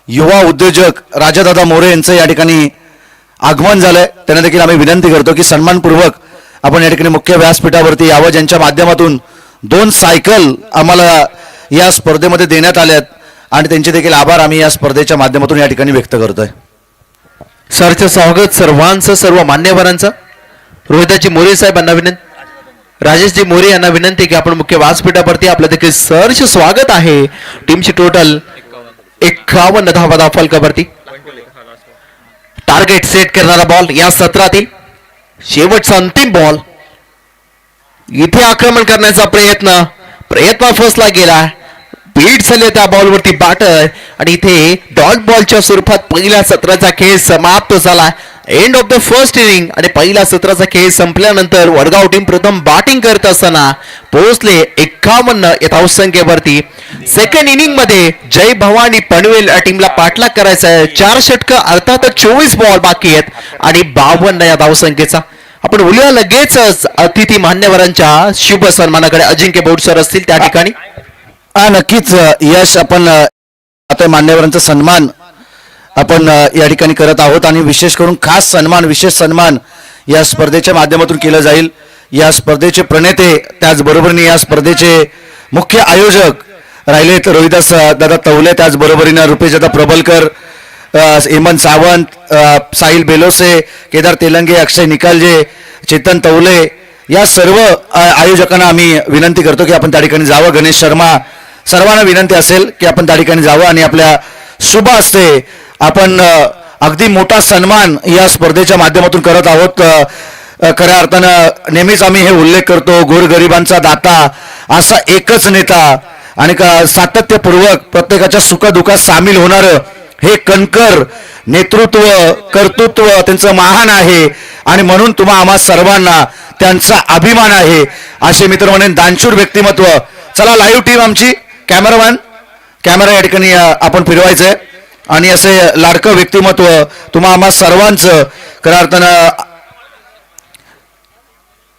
युवा उद्योजक राजादादा मोरे यांचं या ठिकाणी आगमन झालंय. त्यांना देखील आम्ही विनंती करतो की सन्मानपूर्वक आपण या ठिकाणी मुख्य व्यासपीठावरती यावं. ज्यांच्या माध्यमातून 2 सायकल आम्हाला या स्पर्धेमध्ये देण्यात आल्यात आणि त्यांचे देखील आभार आम्ही या स्पर्धेच्या माध्यमातून या ठिकाणी व्यक्त करतोय. सरचं स्वागत सर्वांचं, सर्व मान्यवरांचं. रोहिताजी मोरे साहेबांना विनंती, राजेशजी मोरे यांना विनंती की आपण मुख्य व्यासपीठावरती आपलं देखील सरचे स्वागत आहे. टीमची टोटल 51 धावा फलकावरती. टार्गेट सेट करणारा बॉल या सत्रातील शेवटचा अंतिम बॉल. इथे आक्रमण करण्याचा प्रयत्न फसला गेला. बीट झाले त्या बॉलवरती बॅटर आणि इथे डॉट बॉलच्या स्वरूपात पहिल्या सत्राचा खेळ समाप्त झाला. End of the first inning. आणि पहिल्या सत्राचा खेळ संपल्यानंतर वडगाव टीम प्रथम बॅटिंग करत असताना पोहोचले 51 या धावसंख्येवरती. सेकंड इनिंग मध्ये जय भवानी पनवेल या टीमला पाठलाग करायचा आहे. 4 षटकं अर्थात 24 बॉल बाकी आहेत आणि 52 या धावसंख्येचा. आपण उद्या लगेचच अतिथी मान्यवरांच्या शुभ सन्मानाकडे अजिंक्य बोडसर असतील त्या ठिकाणी. हा नक्कीच यश आपण आता मान्यवरांचा सन्मान आपण या ठिकाणी करत आहोत आणि विशेष करून खास सन्मान, विशेष सन्मान या स्पर्धेच्या माध्यमातून केलं जाईल. या स्पर्धेचे प्रणेते त्याचबरोबरीने या स्पर्धेचे मुख्य आयोजक राहिलेत रोहिदास दादा तवले, त्याचबरोबरीने रुपेश दादा प्रबलकर, हेमंत सावंत, साहिल बेलोसे, केदार तेलंगे, अक्षय निकालजे, चेतन तवले या सर्व आयोजकांना आम्ही विनंती करतो की आपण त्या ठिकाणी जावं. गणेश शर्मा, सर्वांना विनंती असेल की आपण त्या ठिकाणी जावं आणि आपल्या शुभ हस्ते आपण अगदी मोठा सन्मान या स्पर्धेच्या माध्यमातून करत आहोत. खऱ्या अर्थानं नेहमीच आम्ही हे उल्लेख करतो, गोरगरिबांचा दाता असा एकच नेता आणि सातत्यपूर्वक प्रत्येकाच्या सुखदुःखात सामील होणारं हे कणकर नेतृत्व, कर्तृत्व त्यांचं महान आहे आणि म्हणून तुम्हा आम्हा सर्वांना त्यांचा अभिमान आहे असे मित्र म्हणून दानशूर व्यक्तिमत्व. चला लाईव्ह टीम आमची, कॅमेरा या ठिकाणी आपण फिरवायचंय आणि असे लाडकं व्यक्तिमत्व तुम्हा आम्हा सर्वांचं खऱ्या अर्थानं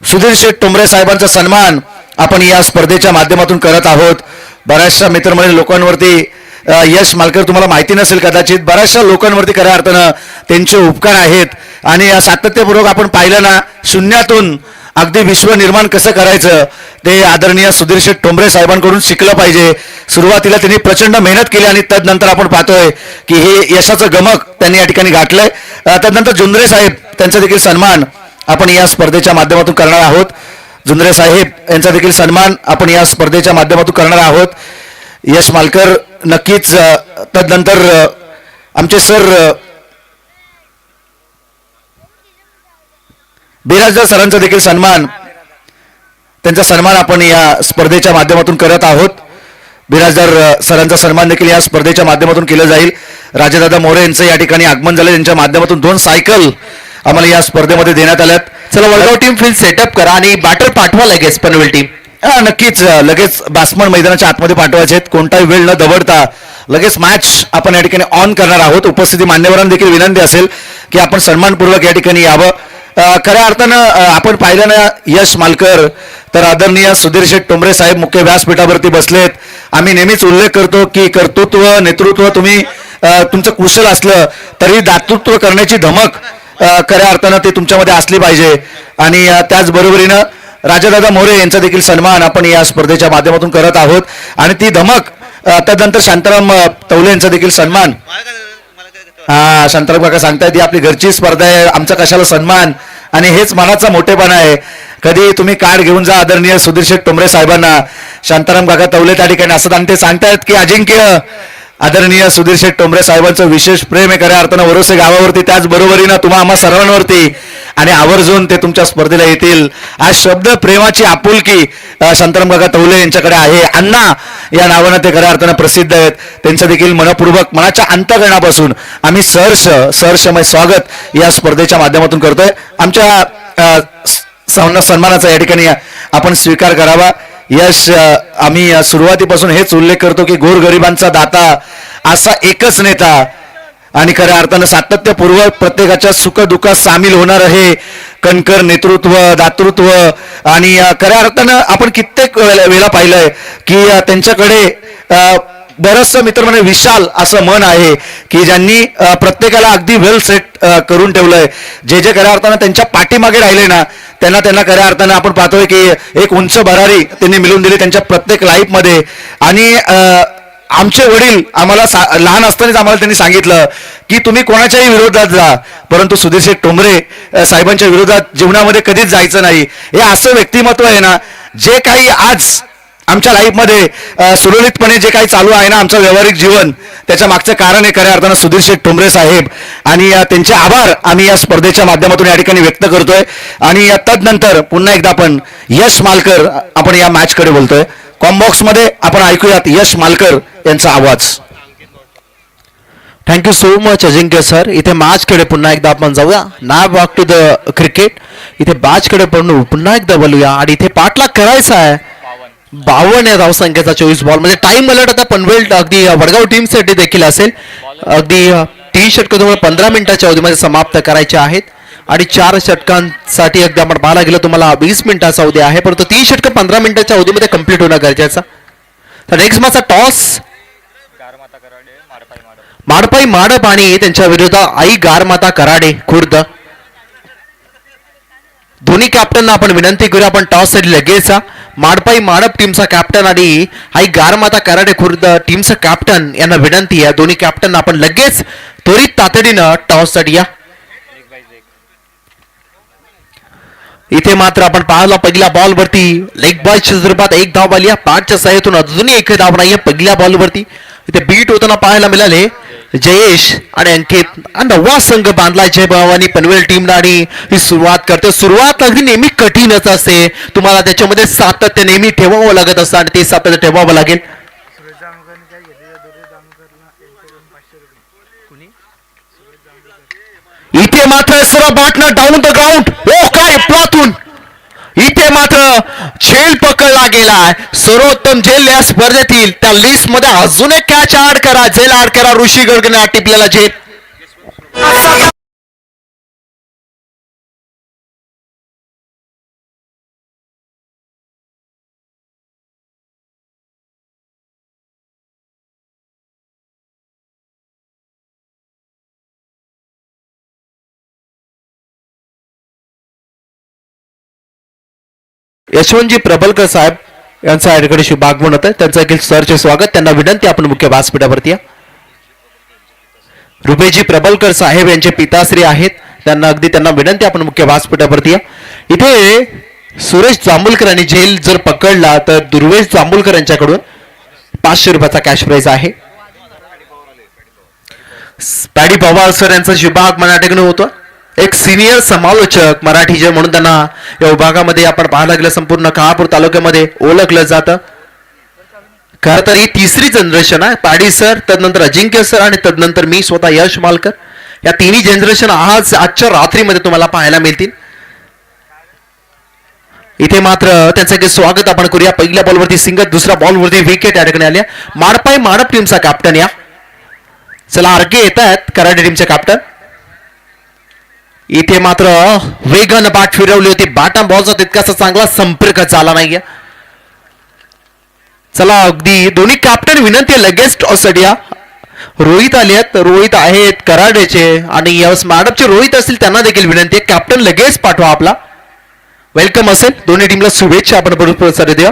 सुधीर शेठ टोंबरे साहेबांचा सन्मान आपण या स्पर्धेच्या माध्यमातून करत आहोत. बऱ्याचशा मित्रमंडळी लोकांवरती यश मालकर तुम्हाला माहिती नसेल कदाचित, बऱ्याचशा लोकांवरती खऱ्या अर्थानं त्यांचे उपकार आहेत आणि सातत्यपूर्वक आपण पाहिलं ना शून्यातून अगदी विश्व निर्माण कसं करायचं ते आदरणीय सुधीर शेठ टोंबरे साहेबांकडून शिकलं पाहिजे. सुरुवातीला त्यांनी प्रचंड मेहनत केली आणि तदनंतर आपण पाहतोय की हे यशाचं गमक त्यांनी या ठिकाणी गाठलंय. तदनंतर जुंद्रे साहेब त्यांचा देखील सन्मान आपण या स्पर्धेच्या माध्यमातून करणार आहोत. जुंद्रे साहेब यांचा देखील सन्मान आपण या स्पर्धेच्या माध्यमातून करणार आहोत. यश मालकर नक्कीच. तदनंतर आमचे सर बिराजदार सरांचा देखील सन्मान, त्यांचा सन्मान आपण या स्पर्धेच्या माध्यमातून करत आहोत. बिराजदार सरांचा सन्मान देखील या स्पर्धेच्या माध्यमातून केलं जाईल. राजादादा मोरे यांचं या ठिकाणी आगमन झालं, त्यांच्या माध्यमातून 2 सायकल आम्हाला या स्पर्धेमध्ये देण्यात आल्यात. चला वडगाव टीम फील्ड सेटअप करा आणि बॅटर पाठवा लगेच पनवेल टीम. नक्कीच लगेच बासमण मैदानाच्या आतमध्ये पाठवायचे आहेत. कोणताही वेळ न दवडता लगेच मॅच आपण या ठिकाणी ऑन करणार आहोत. उपस्थिती मान्यवरांना देखील विनंती असेल की आपण सन्मानपूर्वक या ठिकाणी यावं. खऱ्या अर्थानं आपण पाहिलं ना, यश मालकर तर आदरणीय सुधीर शेठ टोंबरे साहेब मुख्य व्यासपीठावरती बसलेत. आम्ही नेहमीच उल्लेख करतो की कर्तृत्व नेतृत्व तुम्ही तुमचं कुशल असलं तरी दातृत्व करण्याची धमक खऱ्या अर्थानं ते तुमच्यामध्ये असली पाहिजे. आणि त्याचबरोबरीनं राजादादा मोरे यांचा देखील सन्मान आपण या स्पर्धेच्या माध्यमातून करत आहोत. आणि ती धमक त्यानंतर शांताराम तवले यांचा देखील सन्मान. शांताराम काका सांगतायत ही आपली घरची स्पर्धा आहे, आमचा कशाला सन्मान. आणि हेच मनाचा मोठेपणा आहे. कधी तुम्ही कार्ड घेऊन जा आदरणीय सुधीर शेठ टोंबरे साहेबांना, शांताराम काका तवले त्या ठिकाणी असतात आणि ते सांगतायत की अजिंक्य आदरणीय सुधीर शेठ टोंबरे साहेबांचं विशेष प्रेम आहे खऱ्या अर्थानं वरोसे गावावरती, त्याचबरोबरीनं तुम्हा आम्हा सर्वांवरती. आणि आवर्जून ते तुमच्या स्पर्धेला येतील. आज शब्द प्रेमाची आपुलकी शांताराम काका तवले यांच्याकडे आहे. अण्णा या नावानं ते खऱ्या अर्थानं प्रसिद्ध आहेत. त्यांचं देखील मनपूर्वक मनाच्या अंतःकरणापासून आम्ही सहर्षमय स्वागत या स्पर्धेच्या माध्यमातून करतोय. आमच्या सन्मानाचा या ठिकाणी आपण स्वीकार करावा. यश आम्ही सुरुवातीपासून हेच उल्लेख करतो की गोरगरिबांचा दाता असा एकच नेता आणि खऱ्या अर्थानं सातत्यपूर्वक प्रत्येकाच्या सुखदुःखात सामील होणार आहे. कणकर नेतृत्व दातृत्व आणि खऱ्या अर्थानं आपण कित्येक वेळा पाहिलंय की त्यांच्याकडे बरंचसं मित्र म्हणजे विशाल असं मन आहे की ज्यांनी प्रत्येकाला अगदी वेल सेट करून ठेवलंय. जे खऱ्या अर्थानं त्यांच्या पाठीमागे राहिले ना त्यांना खऱ्या अर्थानं आपण पाहतोय की एक उंच भरारी त्यांनी मिळवून दिली त्यांच्या प्रत्येक लाईफमध्ये. आणि आमचे वडील आम्हाला लहान असतानाच आम्हाला त्यांनी सांगितलं की तुम्ही कोणाच्याही विरोधात जा परंतु सुधीर शेठ टोंबरे साहेबांच्या विरोधात जीवनामध्ये कधीच जायचं नाही. हे असं व्यक्तिमत्व आहे ना, जे काही आज आमच्या लाईफमध्ये सुरळीतपणे जे काही चालू आहे ना आमचं व्यावहारिक जीवन, त्याच्या मागचं कारण आहे खऱ्या अर्थानं सुधीर शेठ टोंबरे साहेब. आणि त्यांचे आभार आम्ही या स्पर्धेच्या माध्यमातून या ठिकाणी व्यक्त करतोय. आणि तदनंतर पुन्हा एकदा आपण यश मालकर आपण या मॅचकडे बोलतोय. कॉम्बॉक्समध्ये आपण ऐकूयात यश मालकर यांचा आवाज. थँक्यू सो मच अजिंक्य सर. इथे मॅचकडे पुन्हा एकदा आपण जाऊया. नाव बॅक टू द क्रिकेट. इथे बॅचकडे पुन्हा एकदा बोलूया. आणि इथे पाठलाग करायचा आहे 52 या धावसंख्येचा 24 बॉल म्हणजे टाइम अलर्ट आता पनवेल अगदी वडगाव टीमसाठी देखील असेल. अगदी 3 षटकं तुम्हाला 15 मिनिटाच्या अवधीमध्ये समाप्त करायचे आहेत. आणि 4 षटकांसाठी अगदी आपण पाहायला गेलं तुम्हाला 20 मिनिटाचा अवधी आहे, परंतु 3 षटकं 15 मिनिटाच्या अवधीमध्ये कंप्लीट होणं गरजेचं. तर नेक्स्ट मॅचचा टॉस माडपाई माडप आणि त्यांच्या विरोधात आई गारमाता कराडे खुर्द. दोन्ही कॅप्टनना आपण विनंती करूया आपण टॉस साठी लगेच माडपाई माडप टीमचा कॅप्टन आणि आई गारमाता कराडे खुर्द टीमचा कॅप्टन यांना विनंती आहे. दोन्ही कॅप्टन आपण लगेच त्वरित तातडीनं टॉस साठी या. इथे मात्र आपण पाहिला पहिल्या बॉल वरती लेग बॉयच्या स्वरूपात 1 धाव आली. पाठच्या सहाय्यातून अजूनही 1 धाव नाही पहिल्या बॉल वरती. इथे बीट होताना पाहायला मिळाले जयेश आणि अंकित. आणि 9वा संघ बांधलाय जय भवानी पनवेल टीमला आणि ही सुरुवात करते. सुरुवात अगदी नेहमी कठीणच असते. तुम्हाला त्याच्यामध्ये सातत्य नेहमी ठेवावं लागत असतं आणि ते सातत्य ठेवावं लागेल. इथे मात्र सर्व बाटणं डाऊन द ग्राउंड. ओ काय प्लातून इथे मात्र झेल पकडला गेलाय. सर्वोत्तम झेल या स्पर्धेतील त्या लिस्ट मध्ये अजून एक कॅच ऍड करा. झेल ऍड करा. ऋषी गडगने टिपलेला झेल. यशवंतजी प्रबलकर साहेब यांचं याकडे शुभ आगमन होतं. त्यांचं देखील सरचे स्वागत. त्यांना विनंती आपण मुख्य व्यासपीठावरती या. रुपेजी प्रबलकर साहेब यांचे पिताश्री आहेत. त्यांना विनंती आपण मुख्य व्यासपीठावरती या. इथे सुरेश जांभूलकर यांनी झेल जर पकडला तर दुर्वेश जांभूलकर यांच्याकडून 500 रुपयाचा कॅश प्राइज आहे. पॅडी पवार सर यांचा शुभ आगमन या ठिकाणी होतं. एक एक सिनियर समालोचक मराठीचे म्हणून त्यांना या विभागामध्ये आपण पाहायला गेलं संपूर्ण कहापूर तालुक्यामध्ये ओळखलं जातं. खरं तर ही तिसरी जनरेशन आहे. पाडी सर, तदनंतर अजिंक्य सर आणि तदनंतर मी स्वतः यश मालकर. या तिन्ही जनरेशन आजच्या रात्रीमध्ये तुम्हाला पाहायला मिळतील. इथे मात्र त्यांचं काही स्वागत आपण करूया. पहिल्या बॉलवरती सिंगल, दुसऱ्या बॉलवरती विकेट या ठिकाणी आल्या. माडपाई माडप टीमचा कॅप्टन या. चला आरके येत आहेत कराडे टीमचे कॅप्टन. इथे मात्र वेगानं बॅट फिरवली होती. बॅट बॉलचा तितकासा चांगला संपर्क झाला नाहीये. चला अगदी दोन्ही कॅप्टन विनंती लगेच टॉससाठी या. रोहित आले आहेत, रोहित आहेत कराडेचे आणि यावेळेस मॅडपचे रोहित असतील त्यांना देखील विनंती आहे कॅप्टन लगेच पाठवा आपला. वेलकम असेल. दोन्ही टीमला शुभेच्छा आपण बरोबर सर द्या.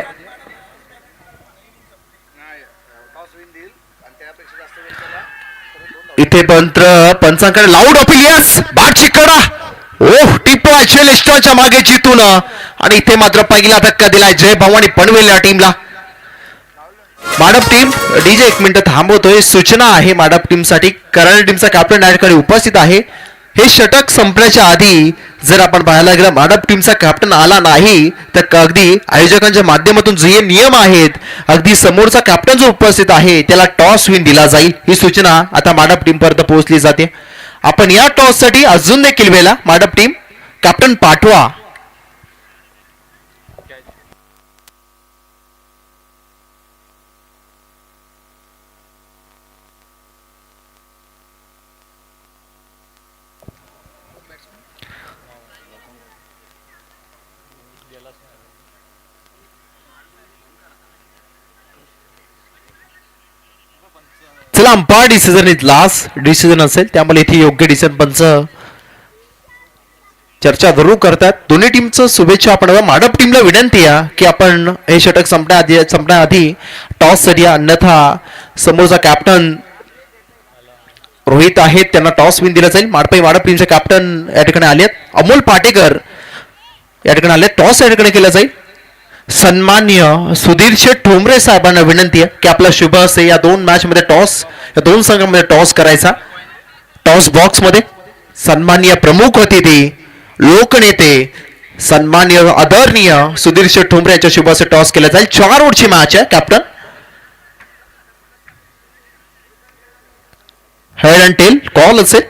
इथे पंचांकडे लाऊड अपील. यस, बॅट चिकडा. ओह, टिपा लिस्टॉच्या मागे जितून आणि इथे मात्र पहिला धक्का दिलाय जय भवानी पनवेल या टीमला. माडप टीम डीजे एक मिनिट थांबवतोय. सूचना आहे माडप टीम साठी. कराड टीमचा कॅप्टन या ठिकाणी उपस्थित आहे. हे षटक संपण्याच्या आधी जर आपण पाहायला गेलं माडप टीमचा कॅप्टन आला नाही तर अगदी आयोजकांच्या माध्यमातून जे नियम आहेत अगदी समोरचा कॅप्टन जो उपस्थित आहे त्याला टॉस विन दिला जाईल. ही सूचना आता माडप टीम पर्यंत पोहोचली जाते. आपण या टॉस साठी अजून देखील वेळा माडप टीम कॅप्टन पाठवा. चला अंपायर डिसिजन लास्ट डिसिजन असेल त्यामुळे इथे योग्य डिसिजन पंच चर्चा जरूर करतात. दोन्ही टीमचं शुभेच्छा. आपण माडप टीमला विनंती आहे की आपण हे षटक संपण्याआधी टॉस साठी, अन्यथा समोरचा कॅप्टन रोहित आहेत त्यांना टॉस विन दिला जाईल. माडप टीमचे कॅप्टन या ठिकाणी आले आहेत. अमोल पाटेकर या ठिकाणी आले. टॉस या ठिकाणी केला जाईल. सन्मान्य सुधीर शेठ ठोंबरे साहेबांना विनंती आहे की आपला शुभ असे या दोन मॅच मध्ये टॉस, या दोन संघांमध्ये टॉस करायचा. टॉस बॉक्स मध्ये सन्मान्य प्रमुख अतिथी लोकनेते सन्मान्य आदरणीय सुधीर शेठ ठोंबरे यांच्या शुभ असे टॉस केला जाईल. 4 ओव्हरची मॅच आहे. Captain head and tail call असेल.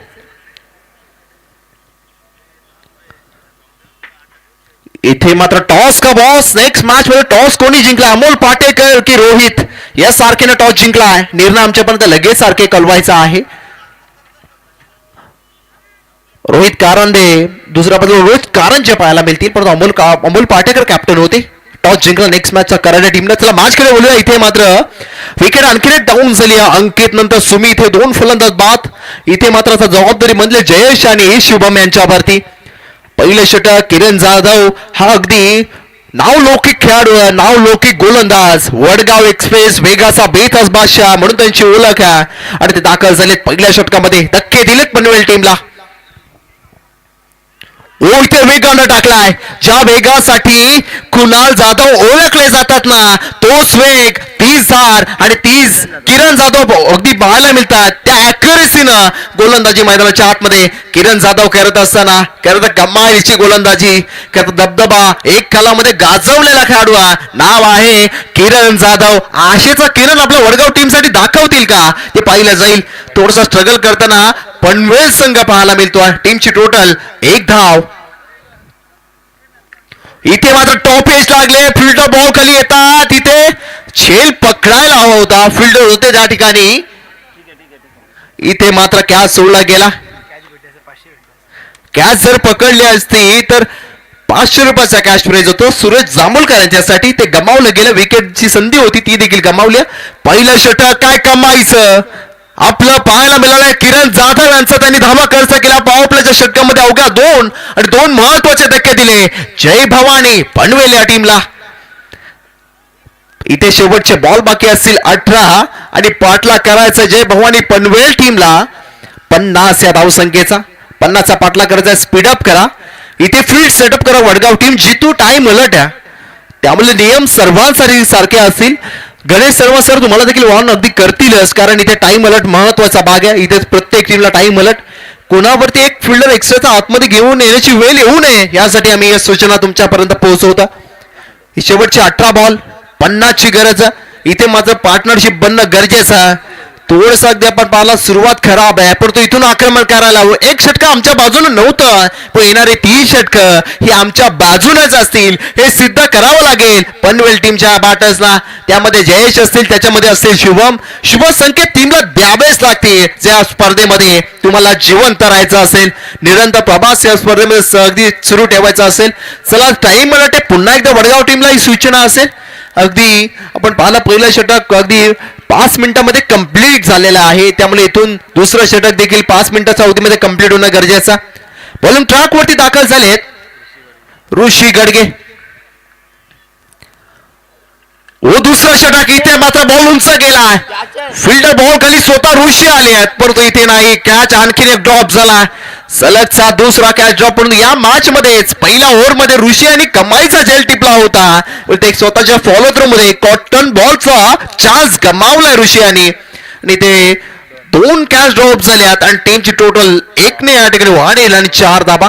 इथे मात्र टॉस का बॉस. नेक्स्ट मॅच मध्ये टॉस कोणी जिंकला, अमोल पाटेकर की रोहित? या सारखेने टॉस जिंकलाय. निर्णय आमच्यापर्यंत लगेच सारखे कळवायचा आहे. रोहित कारंडे दुसऱ्या बाजूला रोहित कारंजे पाहायला मिळतील, परंतु अमोल पाटेकर कॅप्टन होते. टॉस जिंकला नेक्स्ट मॅचचा कराडे टीमला. चला मॅच कडे बोलूया. इथे मात्र विकेट आणखी डाऊन झाली. अंकित नंतर सुमित हे दोन फलंदाज बाद. इथे मात्र आता जबाबदारी मधले जयेश आणि शुभम यांच्यावरती. पहिले षटक किरण जाधव हा अगदी नावलौकिक खेळाडू, नावलौकिक गोलंदाज, वडगाव एक्सप्रेस वेगाचा बेतास बादशाह म्हणून त्यांची ओळख आहे आणि ते दाखल झालेत पहिल्या षटकामध्ये. धक्के दिलेत पनवेल टीमला. इथे वेगानं टाकलाय. ज्या वेगासाठी कुणाल जाधव ओळखले जातात ना तोच वेग 30,000 आणि 30 किरण जाधव अगदी पाहायला मिळतात. त्या अॅक्युरेसीनं गोलंदाजी मैदानाच्या आतमध्ये किरण जाधव करत असताना करत कमालीची गोलंदाजी करत दबदबा एक कालामध्ये गाजवलेला खेळाडू नाव आहे किरण जाधव. आशेचा किरण आपल्या वडगाव टीम साठी दाखवतील का ते पाहिलं जाईल. थोडासा स्ट्रगल करताना पनवेल संघ पाहायला मिळतोय. टीमची टोटल 1 धाव. इथे मात्र टॉप एज लागले. फिल्डर बॉल खाली येतात. इथे झेल पकडायला हवा होता. फिल्डर होते त्या ठिकाणी. इथे मात्र कॅच सोडला गेला. कॅच जर पकडली असती तर 500 रुपयाचा कॅश प्राइज होतो सुरेश जांभूळकर यांच्यासाठी. ते गमावलं गेलं. विकेटची संधी होती ती देखील गमावली. पहिलं षटक काय कमाईचं आपलं पाहायला मिळालंय. किरण जाधव यांचा त्यांनी धावा खर्च केला. पॉवर प्लेच्या षटकामध्ये अवघ्या 2 आणि 2 महत्वाचे धक्के दिले जय भवानी पनवेल या टीमला. इथे शेवटचे बॉल बाकी असतील 18 आणि पाठला करायचं जय भवानी पनवेल टीमला 50 या धावसंख्येचा. 50चा पाठला करायचा. स्पीडअप करा. इथे फील्ड सेटअप करा. वडगाव टीम जितू टाइम अलर्ट आहे त्यामुळे नियम सर्वांसाठी सारखे असतील. गणेश सर्व सर तुम्हाला देखील वॉर्न अगदी करतीलच कारण इथे टाइम अलर्ट महत्वाचा भाग आहे. इथे प्रत्येक टीमला टाइम अलर्ट. कोणावरती एक फिल्डर एक्स्ट्राचा आतमध्ये घेऊन येण्याची वेळ येऊ नये यासाठी आम्ही या सूचना तुमच्यापर्यंत पोहोचवता. ही शेवटची 18 बॉल 50 ची गरज. इथे मात्र पार्टनरशिप बनणं गरजेचं आहे. थोडंसं अगदी आपण पाहिला सुरुवात खराब आहे, पण तो इथून आक्रमण करायला हवं. एक षटक आमच्या बाजूने नव्हतं, पण येणारे 3 षटकं ही आमच्या बाजूनेच असतील हे सिद्ध करावं लागेल पनवेल टीमच्या बॅटर्सना. त्यामध्ये जयेश असतील, त्याच्यामध्ये असतील शुभम. शुभ संकेत टीमला द्यावेच लागतील ज्या स्पर्धेमध्ये तुम्हाला जिवंत राहायचं असेल, निरंतर प्रवास या स्पर्धेमध्ये अगदी सुरू ठेवायचा असेल. चला टाइम मला वाटते पुन्हा एकदा वडगाव टीमला ही सूचना असेल. अगदी आपण पाहिलं पहिलं षटक अगदी 5 मिनिटांमध्ये कंप्लीट झालेलं आहे, त्यामुळे इथून दुसरं षटक देखील 5 मिनिटाच्या अवधीमध्ये कंप्लीट होणं गरजेचं. बॉलिंग ट्रॅक वरती दाखल झालेत ऋषी गडगे. ओ दुसरा षटक. इथे मात्र बॉल उंच गेला, फिल्डर बॉल खाली स्वतः ऋषी आले आहेत, परंतु इथे नाही. कॅच आणखीन एक ड्रॉप झाला. सलगचा दुसरा कॅच ड्रॉप. म्हणून या मॅच मध्येच पहिल्या ओव्हर मध्ये ऋषी आणि कमाईचा झेल टिपला होता. ते स्वतःच्या फॉलो थ्रू मध्ये कॉटन बॉलचा चान्स गमावलाय ऋषी आणि ते 2 कॅच ड्रॉप झाल्यात आणि टीमची टोटल 1 ने या ठिकाणी वाढेल आणि 4 धाबा.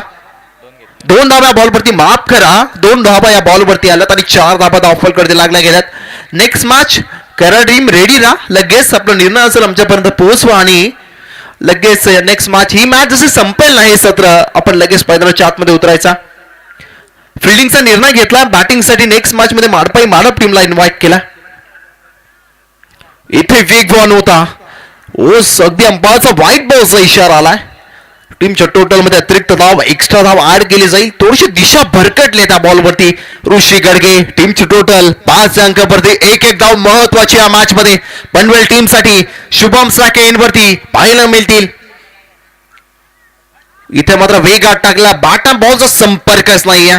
2 धाबा बॉलवरती माफ करा, 2 धाबा या बॉलवरती आल्यात आणि 4 धाबा धावफल करते लागल्या गेल्यात. नेक्स्ट मॅच करा टीम रेडी ना, लगेच आपला निर्णय असेल आमच्यापर्यंत पोहोचवा आणि लगेच नेक्स्ट मॅच. ही मॅच जशी संपेल नाही सत्र, आपण लगेच मैदानाच्या आतमध्ये उतरायचा. फिल्डिंगचा निर्णय घेतला. बॅटिंगसाठी नेक्स्ट मॅच मध्ये माडपाई माडप टीमला इन्व्हाइट केला. इथे वेग बॉल होता. ओस अगदी अंपायरचा व्हाईट बॉलचा इशारा आलाय. टीमच्या टोटल मध्ये अतिरिक्त धाव एक्स्ट्रा धाव ऍड केली जाईल. थोडीशी दिशा भरकटली त्या बॉलवरती ऋषी गडगे. टीमची टोटल 5 अंकावरती 1-1 धाव महत्वाची या मॅच मध्ये पनवेल टीम साठी. शुभम साके वरती पाहायला मिळतील. इथे मात्र वेगात टाकला. बॅटम बॉलचा संपर्कच नाही.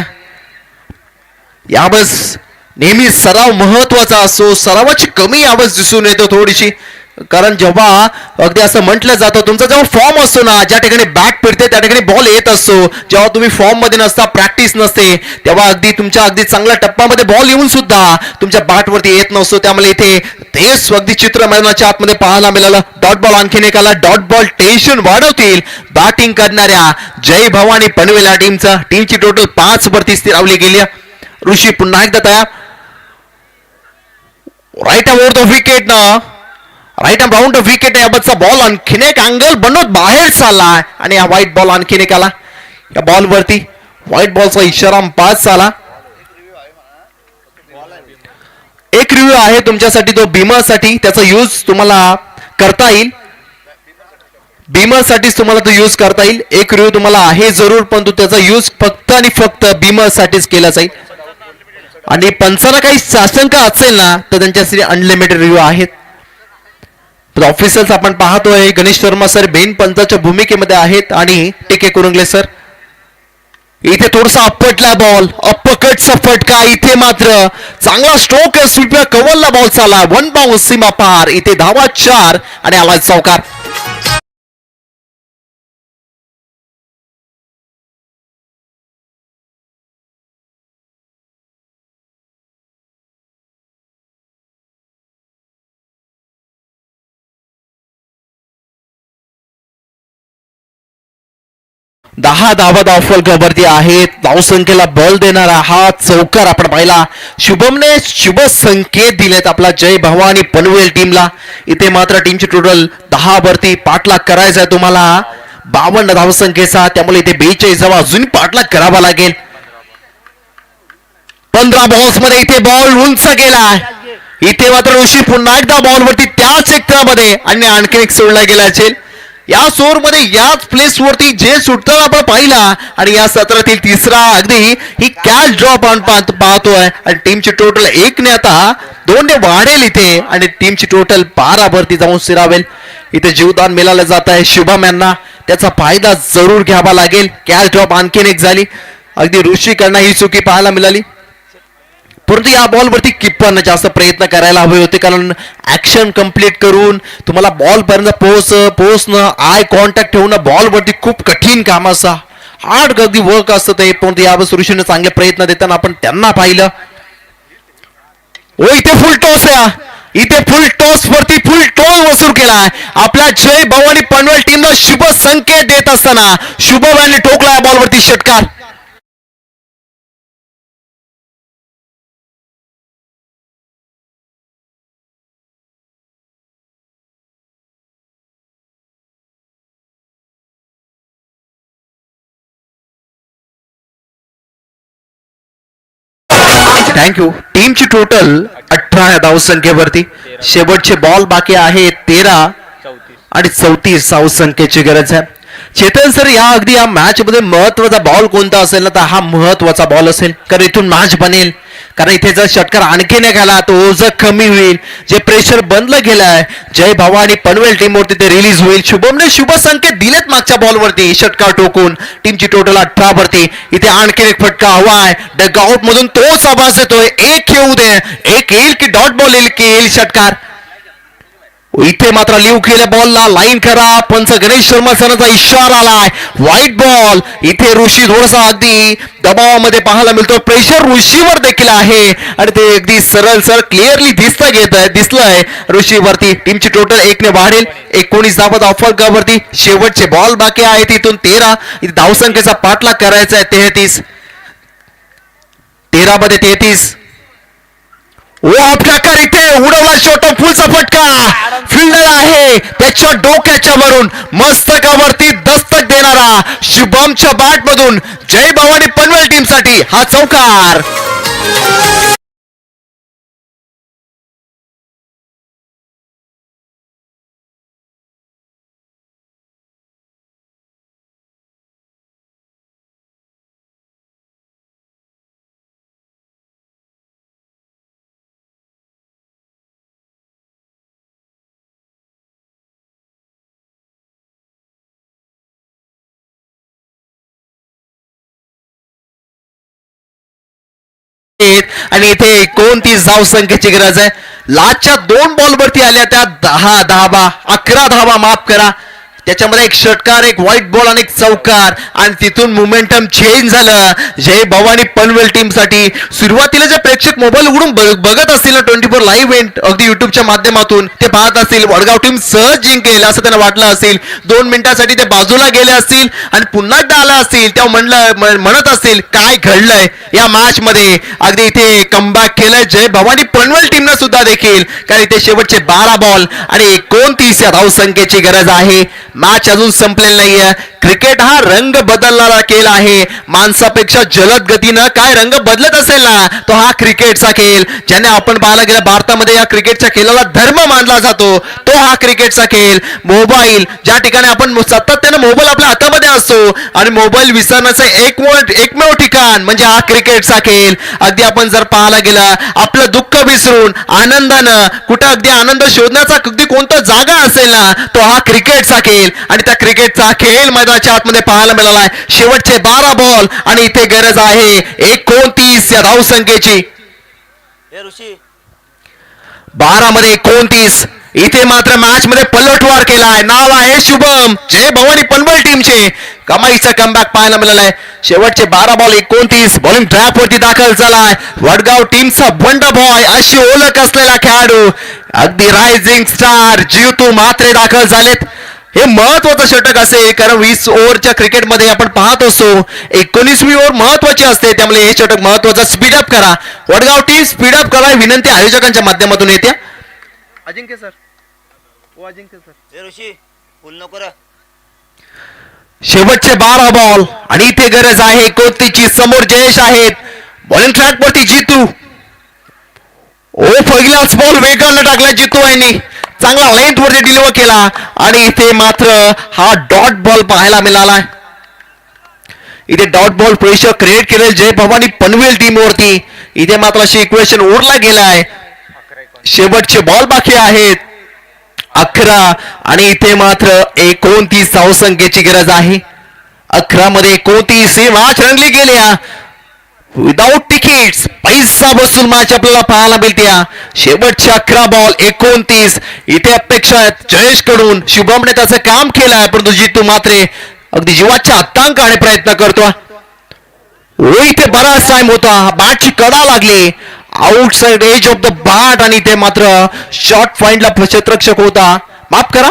यावेळेस नेहमी सराव महत्वाचा असतो, सरावाची कमी यावेळेस दिसून येतो थोडीशी. कारण जेव्हा अगदी असं म्हटलं जातं तुमचा जेव्हा फॉर्म असतो ना, ज्या ठिकाणी बॅट फिरते त्या ठिकाणी बॉल येत असतो. जेव्हा तुम्ही फॉर्म मध्ये नसता, प्रॅक्टिस नसते, तेव्हा तुमच्या अगदी चांगल्या टप्प्यामध्ये बॉल येऊन सुद्धा तुमच्या बॅटवरती येत नसतो. त्यामुळे इथे तेच अगदी चित्र मैदानाच्या आतमध्ये पाहायला मिळालं. डॉट बॉल आणखीन एक आला. डॉट बॉल टेन्शन वाढवतील बॅटिंग करणाऱ्या जय भवानी पनवेल या टीमची टोटल 5 वरती स्थिरावली गेली. ऋषी पुन्हा एकदा तयार. राईट ओव्हर द विकेट ना, राईट राऊंड विकेट. याबतचा बॉल आणखीन एक अँगल बनवत बाहेर चालला आणि हा व्हाईट बॉल आणखीन एक आला. या बॉल वरती व्हाईट बॉलचा इशारा 5 आला. एक रिव्ह्यू आहे तुमच्यासाठी, तो बीमरसाठी. त्याचा यूज तुम्हाला करता येईल. बीमरसाठीच तुम्हाला तो यूज करता येईल. एक रिव्ह्यू तुम्हाला आहे जरूर, परंतु त्याचा यूज फक्त आणि फक्त बीमरसाठीच केला जाईल. आणि पंचाला काही साशंका असेल ना तर त्यांच्यासाठी अनलिमिटेड रिव्ह्यू आहेत. ऑफिसर्स आपण पाहतोय गणेश शर्मा सर बेन पंचाच्या भूमिकेमध्ये आहेत आणि टीके कुरुंगले सर. इथे थोडासा अपटला बॉल, अपकटचा फटका. इथे मात्र चांगला स्ट्रोक स्वीपर कव्हरला बॉल चाला. 1 बाउन्स सीमा पार. इथे धावा 4 आणि आला चौकार. दहा धावा धावफल खबरती आहेत. धावसंख्येला बल देणारा हा चौकार आपण पाहिला. शुभमने शुभ संकेत दिलेत आपला जय भवानी पनवेल टीमला. इथे मात्र टीमची टोटल 10 वरती पाठलाग करायचा आहे तुम्हाला 52 धावसंख्येचा. त्यामुळे इथे 42 धावा अजून पाठलाग करावा लागेल. 15 बॉल्स मध्ये इथे बॉल उंच गेला. इथे मात्र ऋषी पुन्हा एकदा बॉलवरती त्याच क्षेत्रामध्ये आणि आणखी एक सोडला गेला असेल. या सोर मध्ये याच प्लेस वरती जे सुटताना आपण पाहिला आणि या सत्रातील तिसरा अगदी ही कॅच ड्रॉप आपण पाहतोय. आणि टीमची टोटल 1 ने आता 2 ने वाढेल इथे आणि टीमची टोटल 12 वरती जाऊन स्थिरावेल. इथे जीवदान मिळालं जात आहे शुभम यांना, त्याचा फायदा जरूर घ्यावा लागेल. कॅच ड्रॉप आणखीन एक झाली. अगदी ऋषीकडनं ही चुकी पाहायला मिळाली. परंतु या बॉलवरती किप्परनं जास्त प्रयत्न करायला हवे होते, कारण ऍक्शन कंप्लीट करून तुम्हाला बॉल पर्यंत पोहोचणं, आय कॉन्टॅक्ट ठेवणं बॉलवरती खूप कठीण काम असं हार्ड अगदी वर्क असतं ते. परंतु यावेळेस ऋषीने चांगले प्रयत्न देताना आपण त्यांना पाहिलं. ओ इथे फुल टॉस इथे फुल टॉस वरती फुल टोल वसूल केलाय. आपल्या जय भवानी पनवेल टीमला शुभ संकेत देत असताना शुभम यांनी ठोकला बॉलवरती षटकार. थँक्यू. टीमची टोटल 18 धावसंख्येवरती शेवटचे बॉल बाकी आहेत 13 आणि 34 धावसंख्येची गरज आहे. चेतन सर, या अगदी या मॅच मध्ये महत्वाचा बॉल कोणता असेल ना, तर हा महत्वाचा बॉल असेल, कारण इथून मॅच बनेल. कारण इथे जर षटकार आणखी नाही गेला तो ओझं कमी होईल. जे प्रेशर बनलं गेलंय जय भवानी पनवेल टीम वरती ते रिलीज होईल. शुभमने शुभ संकेत दिलेत मागच्या बॉलवरती षटकार टोकून. टीमची टोटल 18 वरती. इथे आणखी एक फटका हवाय. डगआउट मधून तोच आवाज येतोय, एक येऊ दे, एक येईल की डॉट बॉल येईल की येईल षटकार. इथे मात्र लिव्ह केल्या बॉलला लाईन करा. पंच गणेश शर्मा सरांचा इशारा आलाय. White ball. इथे ऋषी थोडासा अगदी दबावामध्ये पाहायला मिळतो. प्रेशर ऋषीवर देखील आहे आणि ते अगदी सरळ क्लिअरली दिसलंय ऋषीवरती. टीमची टोटल 1 ने वाढेल. 19 धावत ऑफर वरती. शेवटचे बॉल बाकी आहेत. इथून 13 धावसंख्येचा पाठलाग करायचा आहे. 33 13 मध्ये 33. प्रकार इथे उडवला शॉट फुलचा फटका. फिल्डर आहे त्याच्या डोक्याच्या वरून मस्तकावरती दस्तक देणारा शुभमच्या बॅट मधून जय भवानी पनवेल टीम साठी हा चौकार. आणि इथे 29 धावसंख्येची गरज आहे. लास्टच्या 2 बॉलवरती आल्या त्या 10 धावा 11 धावा माफ करा. त्याच्यामध्ये एक षटकार, एक व्हाईट बॉल आणि एक चौकार आणि तिथून मोमेंटम चेंज झालं जय भवानी पनवेल टीम साठी. सुरुवातीला जे प्रेक्षक मोबाईल उघडून बघत असतील ना 24 लाईव्ह इव्हेंट अगदी युट्यूबच्या माध्यमातून ते पाहत असतील वडगाव टीम सहज जिंकेल असं त्यांना वाटलं असेल. 2 मिनिटांसाठी ते बाजूला गेले असतील आणि पुन्हा एकदा आला असतील तेव्हा म्हणत असतील काय घडलंय या मॅच मध्ये. अगदी इथे कमबॅक केलंय जय भवानी पनवेल टीमनं सुद्धा देखील, कारण इथे शेवटचे 12 बॉल आणि 29 या धावसंख्येची गरज आहे. मॅच अजून संपलेली नाहीये. क्रिकेट हा रंग बदलणारा खेळ आहे. माणसापेक्षा जलद गतीनं काय रंग बदलत असेल ना तो हा क्रिकेटचा खेळ. ज्याने आपण पाहायला गेलं भारतामध्ये या क्रिकेटच्या खेळाला धर्म मानला जातो तो हा क्रिकेटचा खेळ. मोबाईल ज्या ठिकाणी आपण सातत्यानं मोबाईल आपल्या हातामध्ये असतो आणि मोबाईल विसरण्याचं एकमेव ठिकाण म्हणजे हा क्रिकेटचा खेळ. अगदी आपण जर पाहायला गेलं आपलं दुःख विसरून आनंदानं कुठं अगदी आनंद शोधण्याचा अगदी कोणता जागा असेल ना तो हा क्रिकेटचा खेळ. आणि त्या क्रिकेटचा खेळ मैदानाच्या आतमध्ये पाहायला मिळालाय. शेवटचे 12 बॉल आणि इथे गरज आहे 29 या धावसंख्येची. 12 मध्ये 29. इथे मात्र मॅच मध्ये पलटवार केलाय. नाव आहे शुभम. जय भवानी पनवेल टीमचे कमाईचा कमबॅक पाहायला मिळालाय. शेवटचे 12 बॉल 29. बॉलिंग ट्रॅप वरती दाखल झालाय वडगाव टीमचा बंड बॉय अशी ओळख असलेला खेळाडू अगदी रायझिंग स्टार जीतू म्हात्रे दाखल झालेत. हे महत्वाचं षटक असेल कारण 20 ओव्हरच्या क्रिकेटमध्ये आपण पाहत असतो 19वी ओव्हर महत्वाची असते. त्यामुळे हे षटक महत्वाचं. स्पीडअप करा वडगाव टीम, स्पीडअप करा विनंती आयोजकांच्या माध्यमातून येते. अजिंक्य सर, ओ अजिंक्य सर, ऋषी फुल नको रे. शेवटचे 12 बॉल आणि इथे गरज आहे 29ची. समोर जयेश आहेत. बॉलिंग ट्रॅक वरती जितू. पहिलाच बॉल वेगानं टाकला जितू यांनी. चांगला लेंथ वरती डिलिव्हर केला आणि इथे मात्र हा डॉट बॉल पाहायला मिळाला. इथे डॉट बॉल प्रेशर क्रिएट केले जय भवानी पनवेल टीम वरती. इथे मात्र अशी इक्वेशन ओढला गेलाय. शेवटचे बॉल बाकी आहेत 11 आणि इथे मात्र 29 धावसंख्येची गरज आहे. 11 मध्ये 29 ही मॅच रंगली गेल्या. विदाउट तिकीट्स पैसा बसून मॅच आपल्याला पाहायला मिळते. शेवटचे 11 बॉल 29. इथे अपेक्षा आहेत जयेश कडून. शुभमने त्याचं काम केलंय परंतु जितू मात्रे अगदी जीवाच्या आतंक आणि प्रयत्न करतो. इथे बराच टाइम होता. बॅटची कडा लागली आउटसाइड एज ऑफ द बाट आणि इथे मात्र शॉर्ट पॉइंटला क्षेत्ररक्षक होता, माफ करा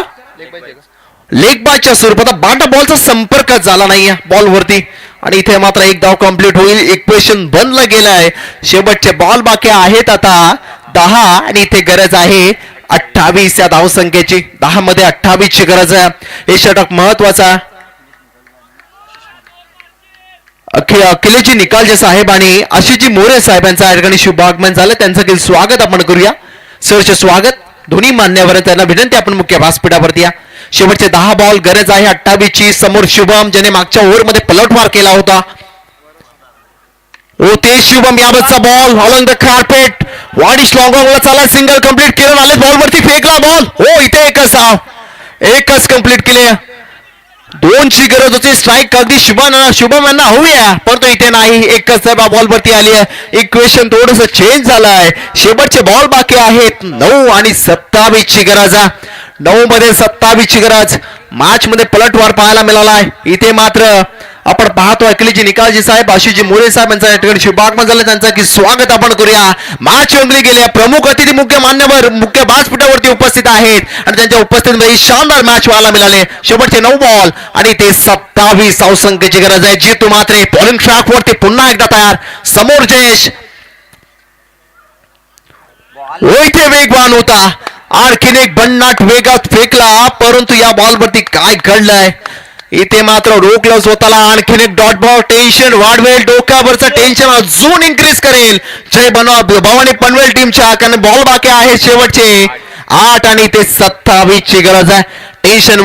लेग बायच्या स्वरूपात बाटा बॉलचा संपर्क झाला नाही बॉल वरती आणि इथे मात्र एक धाव कंप्लीट होईल. इक्वेशन बनला गेलाय. शेवटचे बॉल बाकी आहेत आता 10 आणि इथे गरज आहे 28 या धावसंख्येची. 10 मध्ये 28 ची गरज आहे. हे षटक महत्वाचा. अखिलेशजी निकालजे साहेब आणि आशिषजी मोरे साहेबांचा या ठिकाणी शुभ आगमन झालं. त्यांचं देखील स्वागत आपण करूया. सरचे स्वागत. दोन्ही मान्यवर त्यांना विनंती आपण मुख्य व्यासपीठावरती या. शेवटचे 10 बॉल गरज आहे 28 ची. समोर शुभम ज्याने मागच्या ओव्हरमध्ये पलटवार केला होता. ओ ते शुभम यावरचा बॉल ऑन द कार्पेट वाडिश लॉंगॉंगला चाला सिंगल कंप्लीट केलं. आले बॉल वरती फेकला बॉल. हो इथे एकच कंप्लीट केले. 2 ची गरज होती. स्ट्राईक अगदी शुभम यांना हवी परंतु इथे नाही. एकच बॉल वरती आली आहे. इक्वेशन थोडस चेंज झालंय. शेवटचे बॉल बाकी आहेत 9 आणि 27 ची गरज आहे. 9 मध्ये 27 ची गरज. मॅच मध्ये पलटवार पाहायला मिळालाय. इथे मात्र आपण पाहतो अखिलेशजी निकालजी साहेब आशिषजी मोरे साहेब यांचा या ठिकाणी शुभागमन झालं. त्यांचं की स्वागत आपण करूया. मॅच रंगली गेली. प्रमुख अतिथी मुख्य मान्यवर मुख्य व्यासपीठावरती उपस्थित आहेत आणि त्यांच्या उपस्थितीमध्ये शानदार मॅच व्हायला मिळाले. शेवटचे 9 बॉल आणि ते 27 धावसंख्येची गरज आहे. जितू मात्रे बॉलिंग ट्रॅक वरती पुन्हा एकदा तयार. समोर जयेश इथे वेगवान होता. आणखीन एक भन्नाट वेगात फेकला परंतु या बॉल वरती काय घडलंय इथे मात्र रोखलं स्वतःला. आणखीन एक डॉट बॉल. टेन्शन वाढवेल. डोक्यावरचं टेन्शन अजून इन्क्रीज करेल जय भवानी पनवेल टीमच्या. कारण बॉल बाकी आहे शेवटचे 8 आणि ते 27 ची गरज आहे. टेन्शन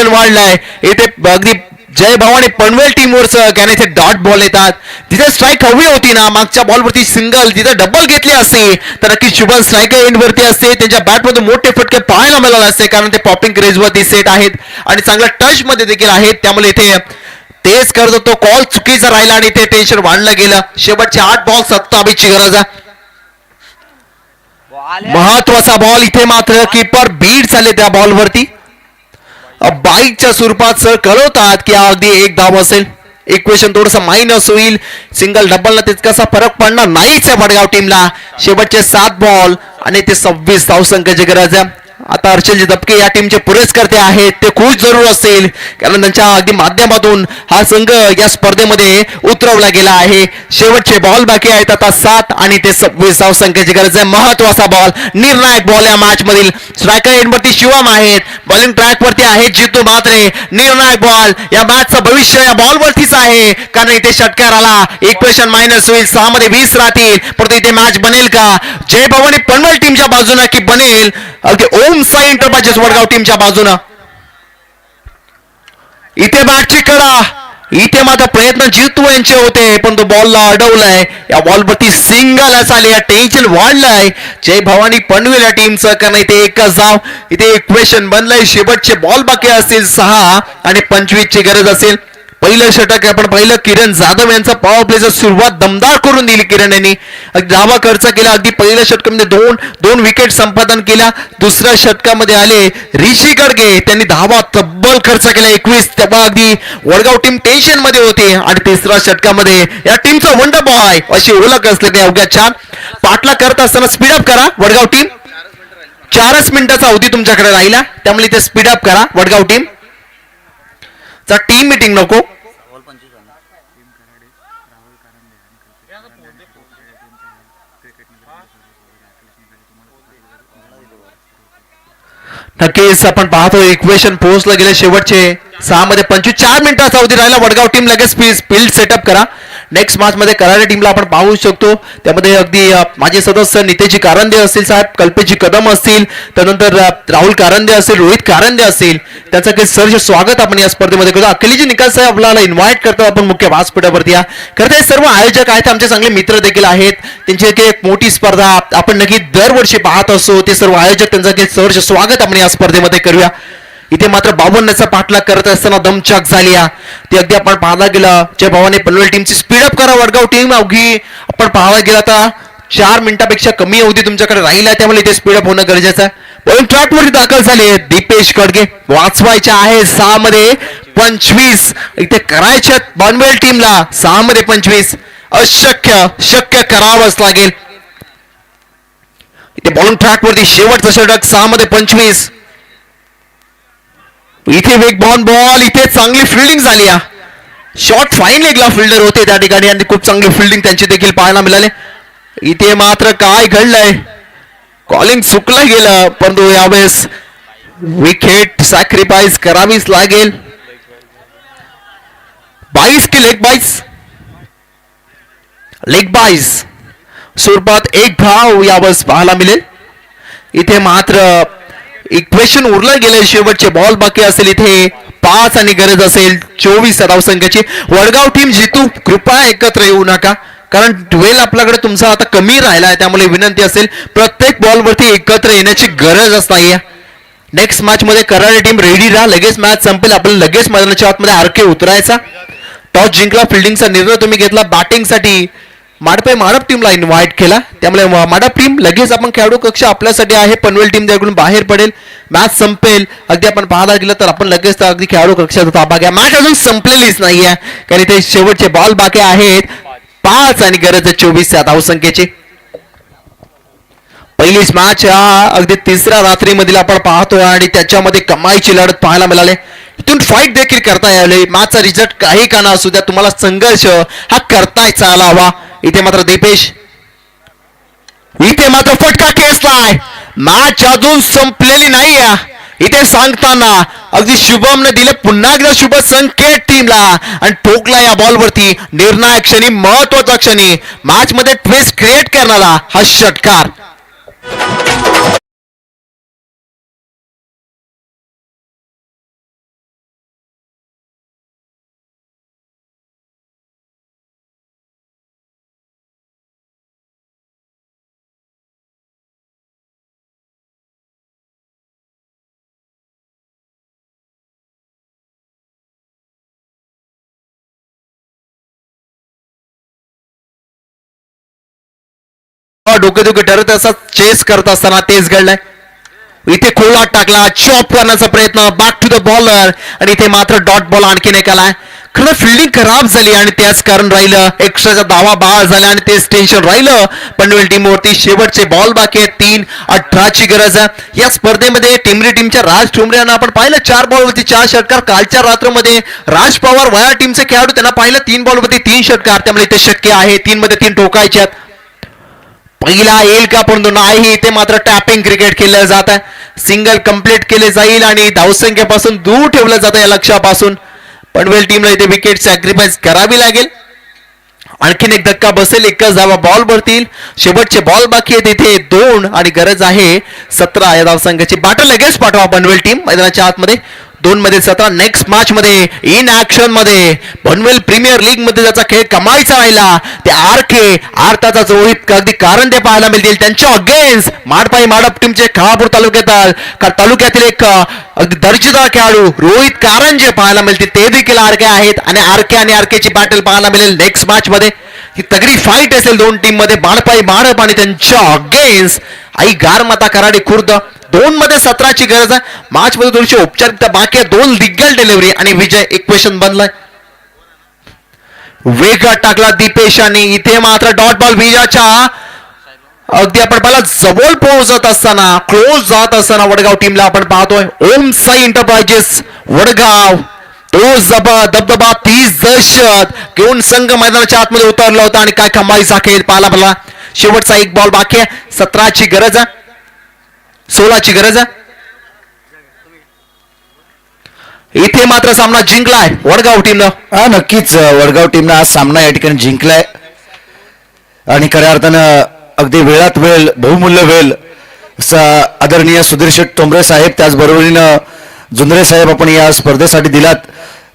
वाढलंय. इथे अगदी जय भवानी पनवेल टीमवरच कारण इथे डॉट बॉल येतात. तिथे स्ट्राईक हवी होती ना मागच्या बॉलवरती सिंगल तिथे डबल घेतली असते तर नक्की शुभम स्ट्राईक एंड वरती असते. त्यांच्या बॅटमध्ये मोठे फटके पाहायला मिळाले असते कारण ते पॉपिंग क्रेज वरती सेट आहेत आणि चांगल्या टच मध्ये देखील आहेत. त्यामुळे इथे तेच करत होतो. कॉल चुकीचा राहिला आणि ते टेन्शन वाढलं गेलं. शेवटचे 8 बॉल 27 ची गरज आहे. महत्वाचा बॉल. इथे मात्र कीपर बीट झाले त्या बॉलवरती. बाईकच्या स्वरूपात सर कळवतात की अगदी 1 धाव असेल. इक्वेशन थोडस मायनस होईल. सिंगल डबलला तितकासा फरक पडणार नाहीच आहे वडगाव टीमला. शेवटचे 7 बॉल आणि ते 26 धावसंख्येची गरज आहे. आता अर्चलजी दबके या टीमचे पुरस्कर्ते आहेत. ते खुश जरूर असतील कारण त्यांच्या अगदी माध्यमातून हा संघ या स्पर्धेमध्ये उतरवला गेला आहे. शेवटचे बॉल बाकी आहेत आता 7 आणि ते 26 धावसंख्येची गरज आहे. महत्वाचा बॉल. निर्णायक बॉल या मॅच मधील. स्ट्रायकर एंडवरती शिवम आहेत. बॉलिंग ट्रॅक वरती आहेत जितू मात्रे. निर्णायक बॉल. या मॅचचं भविष्य या बॉल वरतीच आहे कारण इथे षटकार आला. इक्वेशन मायनस होईल. 6 मध्ये 20 राहतील परंतु इथे मॅच बनेल का जय भवानी पनवेल टीमच्या बाजूने की बनेल अगदी ओम साई एंटरप्राइजेस वडगाव टीमच्या बाजूनं. इथे बॅटची कडा. इथे मात्र प्रयत्न जितू यांचे होते पण तो बॉलला अडवलाय. या बॉलवरती सिंगल आली. टेन्शन वाढलंय जय भवानी पनवेल या टीमचं कारण इथे एकच धाव. इथे इक्वेशन बनलंय. शेवटचे बॉल बाकी असतील 6 आणि 25 ची गरज असेल. पहिलं षटक आपण पाहिलं किरण जाधव यांचा पॉवर प्लेचा सुरुवात दमदार करून दिली. किरण यांनी धावा खर्च केला. अगदी पहिल्या षटकामध्ये दोन विकेट संपादन केला. दुसऱ्या षटकामध्ये आले ऋषी गडगे. त्यांनी धावा तब्बल खर्च केला 21. तेव्हा अगदी वडगाव टीम टेन्शन मध्ये होती आणि तिसऱ्या षटकामध्ये या टीमचा वंडर बॉय अशी ओळख असलेली अवघ्या 4 पाठला करत असताना स्पीडअप करा वडगाव टीम. 4च मिनिटाचा अवधी तुमच्याकडे राहिला त्यामुळे इथे स्पीडअप करा वडगाव टीम. टीम मीटिंग नको. नक्कीच आपण पाहतो इक्वेशन पोहोचलं गेले. शेवटचे 6 मध्ये 25. 4 मिनिटाचा अवधी राहिला. वडगाव टीम लगेच फील्ड सेटअप करा. नेक्स्ट मॅच मध्ये कराडे टीमला आपण पाहू शकतो. त्यामध्ये अगदी माझे सदस्य नितेशजी कारंदे असतील साहेब, कल्पेशजी कदम असतील, त्यानंतर राहुल कारंदे असतील, रोहित कारंदे असतील. त्यांचं काही सहर्ष स्वागत आपण या स्पर्धेमध्ये करतो. अखिलेशजी निकाल साहेब आपल्याला इन्व्हाइट करतो आपण मुख्य व्यासपीठावरती. खरं सर्व आयोजक आहेत आमचे चांगले मित्र देखील आहेत. त्यांची एक मोठी स्पर्धा आपण नक्की दरवर्षी पाहत असतो. ते सर्व आयोजक त्यांचं काही सहर्ष स्वागत आपण या स्पर्धेमध्ये करूया. इथे मात्र 52चा पाठलाग करत असताना दमछाक झाली. ती अगदी आपण पाहायला गेलं जय भवानी पनवेल टीमची स्पीडअप करा वडगाव टीम. अवघी आपण पाहायला गेला तर 4 मिनिटापेक्षा कमी अवधी तुमच्याकडे राहिला त्यामुळे इथे स्पीडअप होणं गरजेचं आहे. पण ट्रॅक वरती दाखल झाले दीपेश कडगे. वाचवायचे आहे 6 मध्ये 25. इथे करायचे पनवेल टीमला 6 मध्ये 25. शक्य करावंच लागेल. इथे बॉलिंग ट्रॅक वरती शेवटचा षटक 6 मध्ये 25. इथे वेगवान बॉल, इथे चांगली फिल्डिंग झाली. शॉट फाईन लेगला फिल्डर होते त्या ठिकाणी आणि खूप चांगली फिल्डिंग त्यांची देखील पाहायला मिळाली. इथे मात्र काय घडलंय, कॉलिंग चुकलं गेलं, परंतु यावेळेस विकेट सॅक्रिफाईस करावीच लागेल. 22 की लेग बाईस स्वरूपात एक धाव यावेळेस पाहायला मिळेल. इथे मात्र इक्वेशन उरलं गेले, शेवटचे बॉल बाकी असेल. इथे 5 आणि गरज असेल 24 धावसंख्याची. वडगाव टीम जितू कृपया एकत्र येऊ नका, कारण ड्वेल आपल्याकडे तुमचा आता कमी राहिला आहे, त्यामुळे विनंती असेल प्रत्येक बॉलवरती एकत्र येण्याची गरजच नाहीये. नेक्स्ट मॅच मध्ये कराड टीम रेडी राहा, लगेच मॅच संपेल, आपण लगेच मैदानाच्या आतमध्ये आरके उतरायचा. टॉस जिंकला, फिल्डिंगचा निर्णय तुम्ही घेतला, बॅटिंगसाठी माडप टीमला इन्व्हाइट केला, त्यामुळे माडप टीम लगेच आपण खेळाडू कक्ष आपल्यासाठी आहे. पनवेल टीम त्याकडून बाहेर पडेल, मॅच संपेल. अगदी आपण पाहायला गेलं तर आपण लगेच अगदी खेळाडू कक्षाचा ताबा घ्या. मॅच अजून संपलेलीच नाहीये, कारण इथे शेवटचे बॉल बाकी आहेत 5 आणि गरज 24 धावसंख्येची. पहिलीच मॅच अगदी तिसऱ्या रात्रीमधील आपण पाहतो आणि त्याच्यामध्ये कमाईची लढत पाहायला मिळाली. इथून फाईट देखील करता यायला. मॅचचा रिझल्ट काही का ना असू द्या, तुम्हाला संघर्ष हा करतायचा आला हवा. इथे मात्र दीपेश, इथे मात्र फटका खेचलाय. मॅच अजून संपलेली नाही. इथे सांगताना अगदी शुभमने दिले पुन्हा एकदा शुभ संकेत टीमला आणि ठोकला या बॉलवरती निर्णायक क्षणी, महत्वाचा क्षणी, मॅच मध्ये ट्विस्ट क्रिएट करणारा हा षटकार. डोके दुखे ठरत असतात, चेस करत असताना तेच घडलंय. इथे खोलात टाकला, चॉप करण्याचा प्रयत्न, बॅक टू द बॉलर आणि इथे मात्र डॉट बॉल आणखीन एक आलाय. खरं फिल्डिंग खराब झाली आणि त्याच कारण राहिलं, एक्स्ट्राचा धावा बाद झाला आणि तेच टेन्शन राहिलं पनवेल टीमवरती. शेवटचे बॉल बाकी आहेत, 3-18 गरज आहे या स्पर्धेमध्ये. टिमरी टीमच्या राज ठोंबरे यांना आपण पाहिलं 4 बॉलवरती 4 षटकार. कालच्या रात्रमध्ये राज पवार वया टीमचे खेळाडू त्यांना पाहिलं 3 बॉलवरती 3 षटकार, त्यामुळे ते शक्य आहे 3 मध्ये 3 ठोकायचे आहेत. पहिला येईल का, परंतु नाही. इथे मात्र टॅपिंग क्रिकेट केलं जात आहे, सिंगल कंप्लीट केले जाईल आणि धावसंख्येपासून दूर ठेवलं जातं या लक्ष्यापासून. पनवेल टीमला इथे विकेट सॅक्रिफाईस करावी लागेल. आणखीन एक धक्का बसेल, एकच धावा बॉल भरतील. शेवटचे बॉल बाकी आहेत इथे 2 आणि गरज आहे 17 या धावसंख्याची. बॅटर लगेच पाठवा पनवेल टीम मैदानाच्या आतमध्ये. 2 मध्ये 17. नेक्स्ट मॅच मध्ये इन ऍक्शन मध्ये पनवेल प्रीमियर लीग मध्ये ज्याचा खेळ कमाईचा राहिला ते आरके आरताचा जोडीत अगदी कारण ते पाहायला मिळतील. त्यांच्या अगेन्स्ट माडप टीमचे खालापूर तालुक्यातील एक अगदी दर्जेदार खेळाडू रोहित कारंजे पाहायला मिळतील, ते देखील आरके आहेत आणि आरकेची बॅटल पाहायला मिळेल नेक्स्ट मॅच मध्ये. ही तगडी फाईट असेल 2 टीम मध्ये. माडप आणि त्यांच्या अगेन्स्ट आई गारमाता कराडी खुर्द. 2 मध्ये 17 गरज आहे. मॅच मध्ये थोडीशी औपचारिकता बाकी आहे. 2 दिग्गज डिलिव्हरी आणि विजय इक्वेशन बनलाय. वेगात टाकला दीपेशाने. इथे मात्र डॉट बॉल विजयाच्या अगदी आपण पाहिला जवळ पोहोचत असताना, क्लोज जात असताना वडगाव टीमला आपण पाहतोय. ओम साई एंटरप्राइजेस वडगाव तो दबदबा 30 दहशत घेऊन संघ मैदानाच्या आतमध्ये उतरला होता आणि काय कमाईचा खेळ पाहायला मला. शेवटचा एक बॉल बाकी आहे. 17 गरज आहे, 16 गरज आहे. इथे मात्र सामना जिंकलाय वडगाव टीमनं. नक्कीच वडगाव टीमनं आज सामना या ठिकाणी जिंकलाय आणि खऱ्या अर्थानं अगदी वेळात वेळ, बहुमूल्य वेळ आदरणीय सुधीर शेठ तोंबरे साहेब, त्याचबरोबरीनं जुंदरे साहेब आपण या स्पर्धेसाठी दिलात,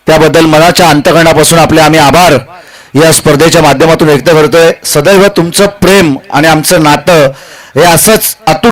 त्याबद्दल मनाच्या अंतःकरणापासून आपले आम्ही आभार या स्पर्धेच्या माध्यमातून व्यक्त करतोय. सदैव तुमचं प्रेम आणि आमचं नातं हे असंच अतूट